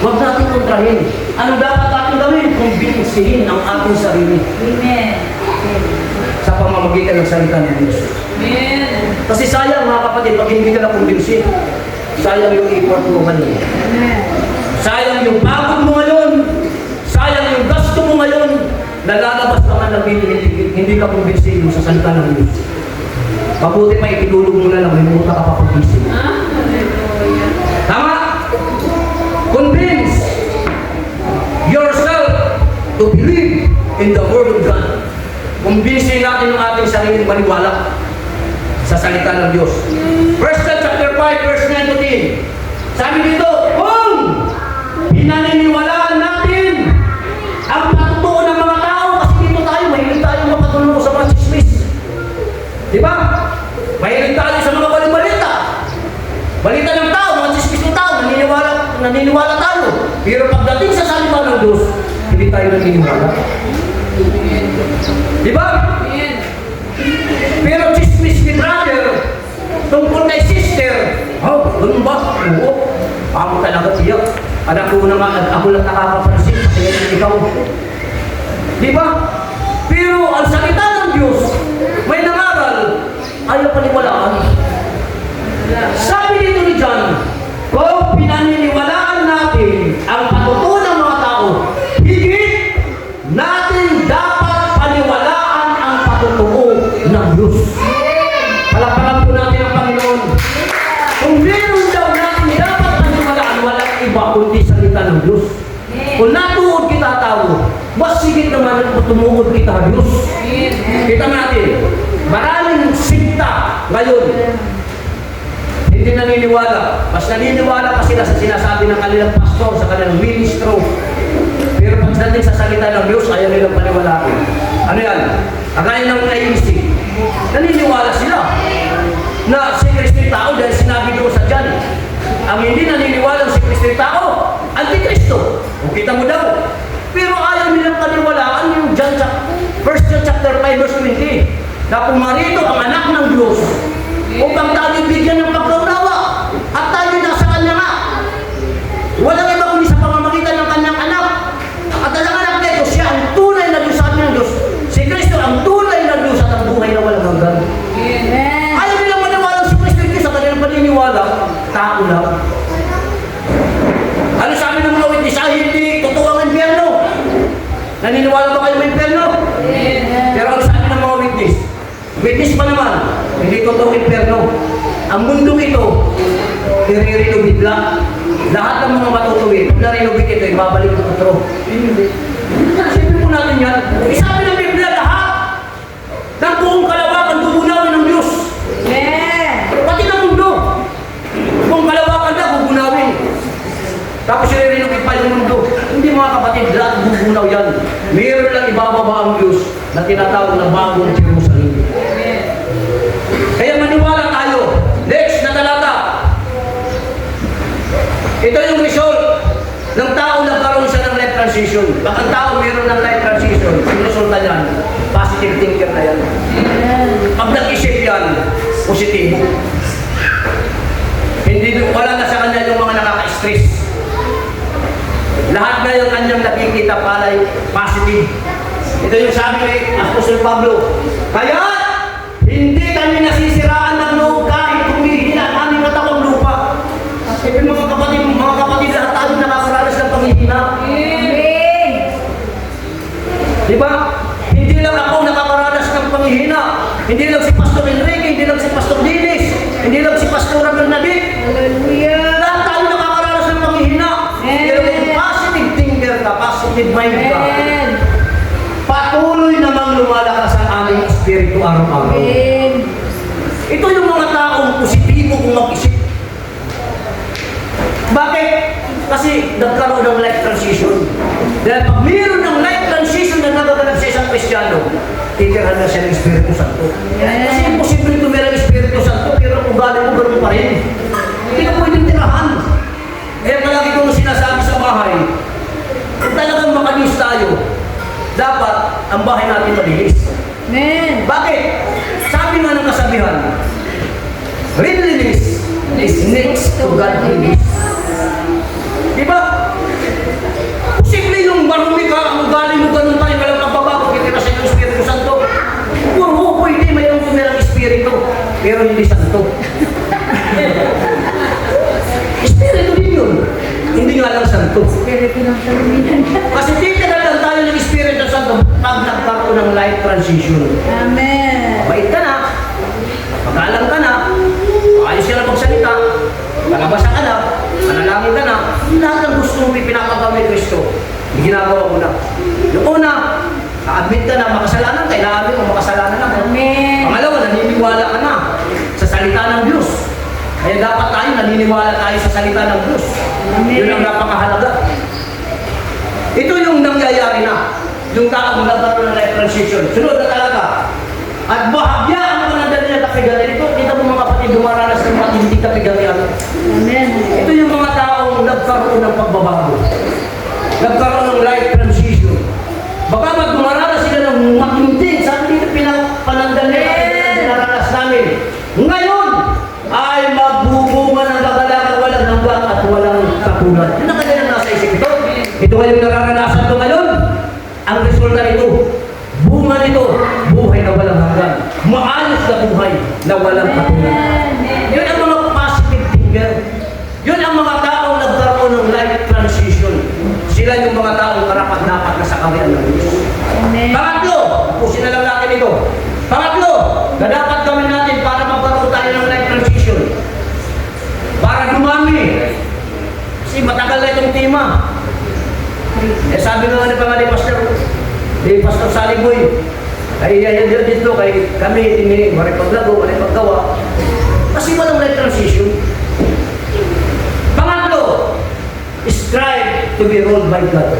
Huwag natin kontrahin. Ano dapat ating gawin? Kumbinsihin ang ating sarili. Amen. Sa pamamagitan ng salita ng Diyos. Amen. Kasi sayang mga kapatid, pag hindi ka na kumbinsin, sayang yung effort mo ngayon. Amen. Sayang yung pagod mo ngayon. Sayang yung gasto mo ngayon. Nalalabas ka man ng hindi ka kumbinsin sa salita ng Diyos. Mabuti pa itulog mo na lang, may muta ka pa kumbinsin. Tama? Convince yourself to believe in the Word of God. Kumbinsin natin ang ating sariling maniwala sa salita ng Diyos. 1 John chapter 5, verse 9 to 10. Sabi dito, kung pinaniniwalaan natin ang patutuo ng mga tao, kasi dito tayo, mahilig tayo mapatulong sa mga chismis. Di ba? Mahilig tayo sa mga balita. Balita ng tao, mga chismis ng tao, naniniwala tayo. Pero pagdating sa salita ng Diyos, hindi tayo naniniwala. Di ba? Pero chismis ni brother, tungkol kay sister, ganun ba? Oo. Ako talaga tiyak. Anak ko naman, ako lang nakakapansin. Kasi ikaw. Di ba? Pero ang salita ng Diyos, may nangaral, ayaw paniwalaan. Sabi dito ni John, kung pinaniniwalaan natin ang patutuo ng mga tao, higit natin dapat paniwalaan ang patutuo ng Diyos. Palakpakan po natin ang Panginoon. Kung meron daw natin dapat paniwalaan, walang iba kundi salita ng Diyos. Kung natuod kita tao, mas sigit naman ang tumuod kita Diyos. Kita natin, maraming sikta ngayon hindi naniniwala. Mas naniniwala pa sila sa sinasabi ng kanilang pastor, sa kanilang ministro. Pero pagdating sa salita ng Diyos, ayaw nilang paniwalaan. Ano yan? Kagaya ng INC. Naniniwala sila na si Kristo yung tao dahil sinabi doon sa John. Ang hindi naniniwala si Kristo yung tao, Antikristo. Kung kita mo daw. Pero ayaw nilang paniwalaan yung John, 1 John chapter 5 verse 20 na pumarito ang anak ng Diyos upang tayo bigyan ng pagkaunawa at tayo nasa kanya nga. Walang iba kundi sa pamamagitan ng kanyang anak. At ang anak na ito, siya ang tunay na Diyos sa atin ng Diyos. Si Kristo ang tunay na Diyos at ang buhay na walang hanggan. Ayaw nilang maniwala si Kristo yung Diyos sa kanilang paniniwala, tao lang. Ano sabi ng mga witness? Hindi totoo ang impyerno. Naniniwala ba kayo may impyerno? Pero ang sabi ng mga witness pa naman, hindi totoo impyerno. Ang mundong ito, i-renovate lang. Lahat ng mga matutuwid, pag na-renovate ito, ibabalik ito totoo. Hindi. Siyempre po natin yan. Isabi ng Biblia lahat ng buong kalawakan, bubunawin ng Diyos. Pati ng mundo. Buong kalawakan na, bubunawin. Tapos i-renovate pa yung mundo. Hindi mga kapatid, lahat bubunaw yan. Mayroon lang ibababa ang Diyos na tinatawag na bagong Jerusalem. Kaya maniwala tayo. Next na talata. Ito yung result ng tao nagkaroon siya ng life transition. Pag ang tao mayroon ng life transition, yung resulta niyan, positive thinker na yan. Pag nag-isip yan, positibo. Hindi, wala na sa kanya yung mga nakaka-stress. Lahat na yung kanyang nakikita palay positive. Ito yung sabi ni Apostol Pablo. Kaya, hindi kami nasisiraan ng loob kahit humihina ang aming katawang lupa. Kasi mga kapatid, lahat tayo nakakaranas ng panghihina. Diba? Hindi lang ako nakakaranas ng panghihina. Hindi lang si Pastor Enrique, hindi lang si Pastor Dinis, hindi lang si Pastor Bernadette. Hallelujah. Lahat tayo nakakaranas ng panghihina. Pero kung positive thinker ka, positive mind ka, patuloy namang lumalakas ang aming espiritu araw-araw. Ito yung mga taong positibo kung mag-isip. Bakit? Kasi nagkaroon ng life transition. Dahil pag mayroon ng life transition na nagaganap sa isang Kristiyano, titirahan na siya ng Espiritu Santo. Kasi imposible tumira ng Espiritu Santo, pero kung ugali mo, ganun pa rin. Hindi ka pwedeng tirahan. Kaya palagi kong sinasabi sa bahay, kung talagang makanews tayo, dapat ang bahay natin malinis. Bakit? Sabi nga ng kasabihan, cleanliness is next to godliness. Diba? Posible yung marumi ka, ang ugali mo ganun tayo, walang pagbabago, kitira sa yung Espiritu Santo. Puro pwede, mayroong tumirang Espiritu, pero hindi Santo. Espiritu din yun. Hindi nga lang Santo. Kasi titira lang tayo ng Espiritu Santo pag nagkaroon ng life transition. Amen. Mabait ka na, magalang ka na, ayos ka na magsalita, kalabasa ka na, manalangin ka na, lahat ng gusto mo pinapagawa ni Kristo, ginagawa mo na. Yung una, na-admit ka na makasalanan, kailangan mo makasalanan na. Amen. Pangalawa, naniniwala ka na sa salita ng Diyos. Kaya dapat tayo naniniwala tayo sa salita ng Diyos. Amen. Yun ang napakahalaga. Ito yung nangyayari na. Yung taong nagkaroon ng life transition. Sunod na talaga. At bahagya ang mga nandali na kapigatan. Ito, kita mo mga kapatid, dumaranas ng matindi kapigatan. Amen. Ito yung mga taong nagkaroon ng pagbabago. Nagkaroon ng life transition. Baka magdumaranas sila ng matindi. Sabi dito, panandali na dinaranas namin. Ngayon, ay magbubunga ng kagalakan, walang hanggang at walang katulad. Yun ang kanilang nasa isip ito. Ito ngayong nararanasan ito ngayon. Ang resulta nito, maayos na buhay na walang katulad. Yun ang mga positive thinker. Yun ang mga taong nagkaroon ng life transition. Sila yung mga taong karapat-dapat na sa kaharian ng Diyos. Pangatlo, tapusin na lang natin ito. Pangatlo, na dapat gawin natin para magkaroon tayo ng life transition. Para dumami. Kasi matagal na itong tema. Eh sabi nga ni Pastor Saliboy, ay yan dito kay kami ini maripaglago, maripaggawa. Kasi walang life transition. Pangatlo, strive to be ruled by God.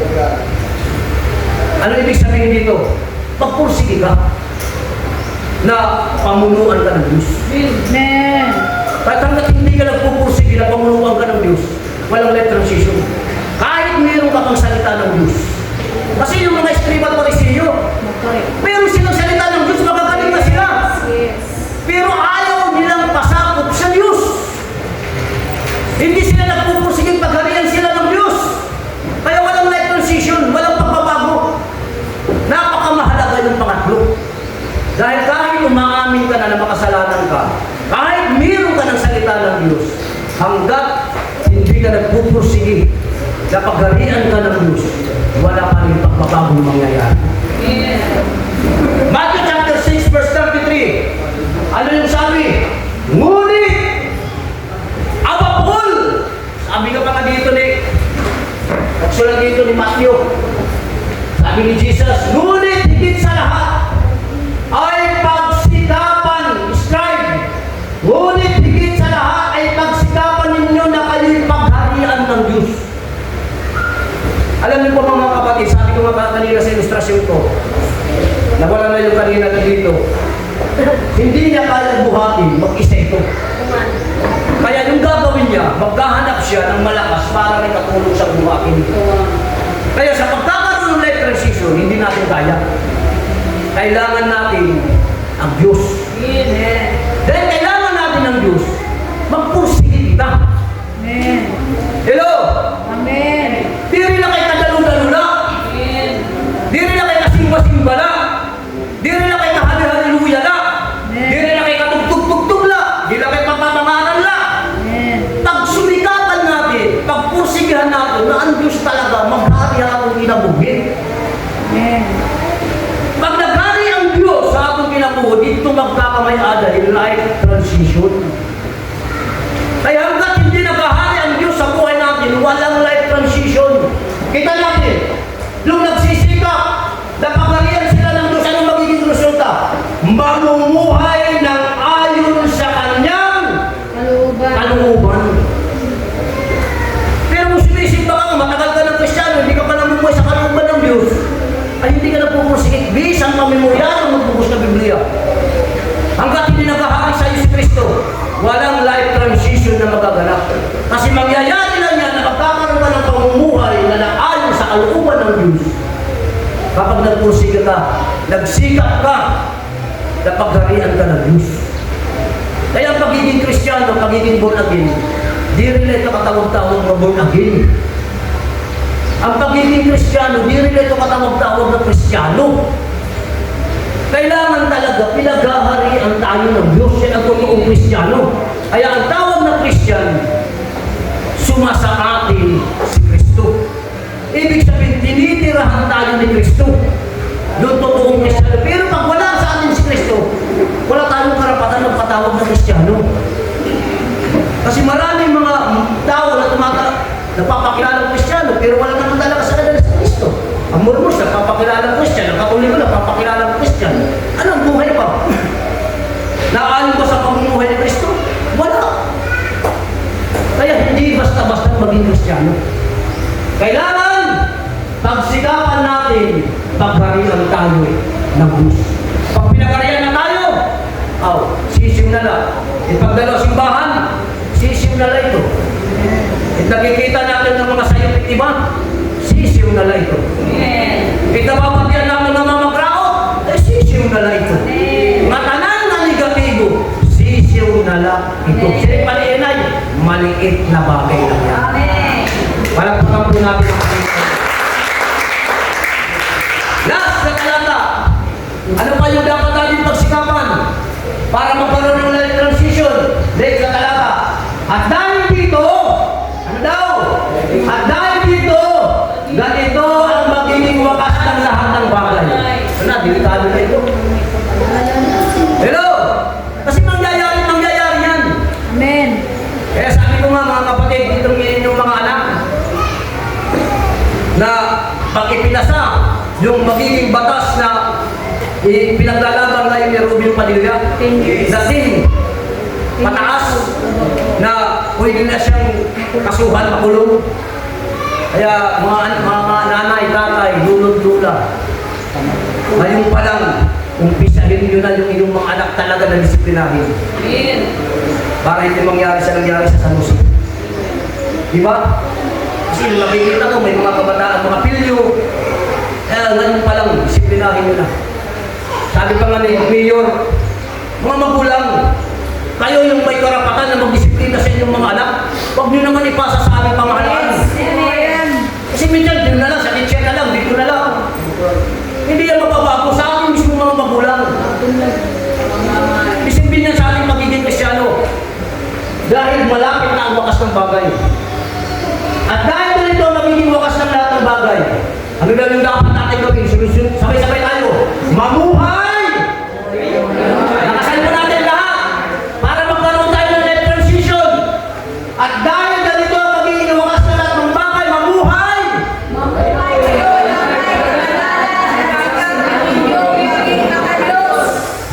Ano ibig sabihin dito? Pagpursige ka na pamunuan ka ng Diyos. Amen. At hanggat hindi ka nagpupursige na pamunuan ka ng Diyos, walang life transition. Kahit mayroon ka pang salita ng Diyos. Kasi yung mga escriba at parisiyo, meron silang salita ng Diyos, magagaling na sila. Yes. Pero ayaw nilang pasakop sa Diyos. Hindi sila nagpupursige, pagharian sila ng Diyos. Kaya walang life transition, walang pagbabago. Napakamahalaga yung pangatlo. Dahil kahit umaamin ka na makasalanan ka, kahit meron ka ng salita ng Diyos, hanggat hindi ka nagpupursige, na pagharian ka ng Diyos, wala pa rin pagbabagong mangyayari. Matthew chapter 6 verse 33. Ano yung sabi? Ngunit abapol. Sabi ka pa nga dito nagsulat dito ni Matthew. Sabi ni Jesus, ngunit higit sa lahat ay pagsikapan, strive. Ngunit higit sa lahat ay pagsikapan ninyo na kayo'y pagharian ng Diyos. Alam niyo po mga kapatid, sabi ko nga kanina sa ilustrasyon ko, nawala na yung kanina dito, hindi niya kaya buhatin, mag-isa ito. Kaya yung gagawin niya, maghahanap siya ng malakas para rin katulong sa buhatin. Kaya sa pagkakaroon ng life transition, hindi natin kaya. Kailangan natin ang Diyos. Dahil kailangan natin ang Diyos, magpursige kita. Amen. Hello? Amen. Di rin na kay kadalo-dalo na. Di rin na kay kasimba-simba na. Di rin na kay kahali-haliluya na. Di rin na kay katugtug-tugtug na. Di na kay papamangaran na. Pagsumikapan natin, pagpursigihan natin na ang Diyos talaga maghari akong inabuhin. Pag naghari ang Diyos sa atong kinabuhin, dito magkakamay-ada yung life transition. Kaya hanggat hindi naghahari ang Diyos sa buhay natin, walang life transition. Kita natin, nung nagsisikap, napagharian sila ng Diyos, anong magiging resulta? Mamumuhay ng ayon sa kanyang kalooban. Pero kung sumisip ka nga, matagal ka ng Kristiyano, hindi ka pa namumuhay sa kalooban ng Diyos, ay hindi ka nagpupursikit. Bisang pamimulya ng magbubus na Biblia. Hanggat hindi naghahari sa iyo si Kristo, walang life transition na magaganap. Kasi mangyayari lang yan na magkakaroon ka ng pamumuhay na naayon sa kalooban ng Diyos. Kapag nagpursige ka, nagsikap ka, na pagharian ka ng Diyos. Kaya ang pagiging Kristiyano, pagiging born again, di rin ito katawag-tawag na born again. Ang pagiging Kristiyano, di rin ito katawag-tawag na Kristiyano. Kailangan talaga pinaghaharian tayo ng Diyos. Yan ang totoong Kristiyano. Kaya ang tawag na Kristiyano, sumasa atin si Kristo. Ibig sabihin, tinitirahan tayo ni Kristo. Yung totoong Kristiyano. Pero pag wala sa atin si Kristo, wala tayong karapatan ng patawag na Kristiyano. Kasi maraming mga tao na napapakilala ng Kristiyano, pero wala naman talaga sa kanila sa Kristo. Ang murmurs, napapakilala ng Kristiyano, ang Katoliko, napapakilala ng Kristiyano. Anong buhay pa? Naayon ba sa pamumuhay ni Kristo? Wala. Kaya hindi basta-basta maging Kristiyano. Kailangan pagsikapan natin, pagharian tayo ng Diyos. Pag pinagharian na tayo, sisiw na lang. Ipagdalaw simbahan, sisiw na lang ito. At nakikita natin ng mga sayong iba, sisiw na lang ito. Itababagyan namin ng mga magrao, sisiw na lang ito. Matanan na negatibo, sisiw na lang ito. Sila paliinay, maliit na bagay lang yan. Palagpakan po natin ang kapitid. Last na talata. Ano pa yung dapat natin pagsikapan? para magkaroon ng life transition. Next na talata. At dahil dito, ano daw? At dahil dito, ganito ang magiging wakas ng lahat ng bagay. Ano na, delikado na ito. Hello? Kasi mangyayari yan. Amen. Kaya sabi ko nga mga kapatid, itong inyong mga anak, na pag ipinasa yung magiging batas na pinaglalaban ngayon ni Rubio Padilla, dating pataas na pwede na siyang kasuhan, makulong. Kaya mga nanay, tatay, lulod-lula, ngayon pa lang, umpisahin nyo na yung inyong mga anak talaga na disiplinahin. Para hindi mangyari sa San Jose. Diba? Kasi makikita ko, may mga kabataan, mga pilyo, ngayon pa lang, disiplinahin nyo na. Sabi pa nga ni Mayor, mga magulang, kayo yung may karapatan na magdisiplina sa inyong mga anak, huwag nyo naman ipasa sa aming pamahalaan. Amen. Kasi minsan, dito na lang, sa kitchen na lang, dito na lang. Hindi yan mapabago sa ating mismo mga magulang. Disiplina sa ating magiging Kristyano. Dahil malapit na ang wakas ng bagay. At dahil ganito magiging wakas ng lahat ng bagay, ano daw yung dapat natin gawin? Sabay-sabay tayo. Mamuhay! Nakasan mo natin lahat para magkaroon tayo ng life transition. At dahil ganito magiging wakas ng lahat ng bagay, mamuhay!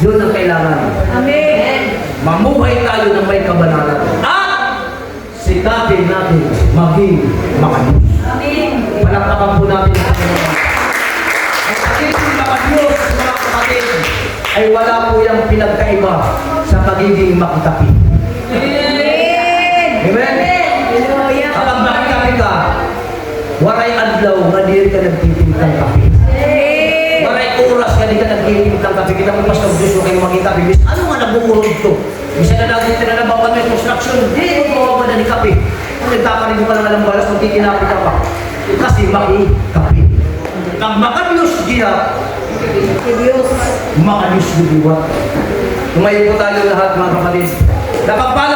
Yun ang kailangan. Amen. Mamuhay tayo ng may kabanalan. At sikapin natin maging makadiyos. Amen. Palakpakan po natin ang Panginoon. Ang pagiging makadiyos, mga kapatid, ay wala po yung pinagkaiba sa pagiging makitapi. Amen. Amen? Hallelujah. Kapag makitapi ka, waray adlaw nga di ka nagtitimplang kape. Amen. Waray oras ka di ka nagtitimplang kape. Kita mo mas nag-Diyos mo kayo makitapi. Bis, ano nga nagbukurod to? Bisa na natin tinanabawan may construction. Di mo mawawala ni kape. Kung nagkakarin mo ka ng alang balas, magkikinapi ka pa. Kasi makikapi. Pag makadiyos diya, Diyos. makadiyos diwa. Tumayo po tayo lahat mga kapatid. Napagpala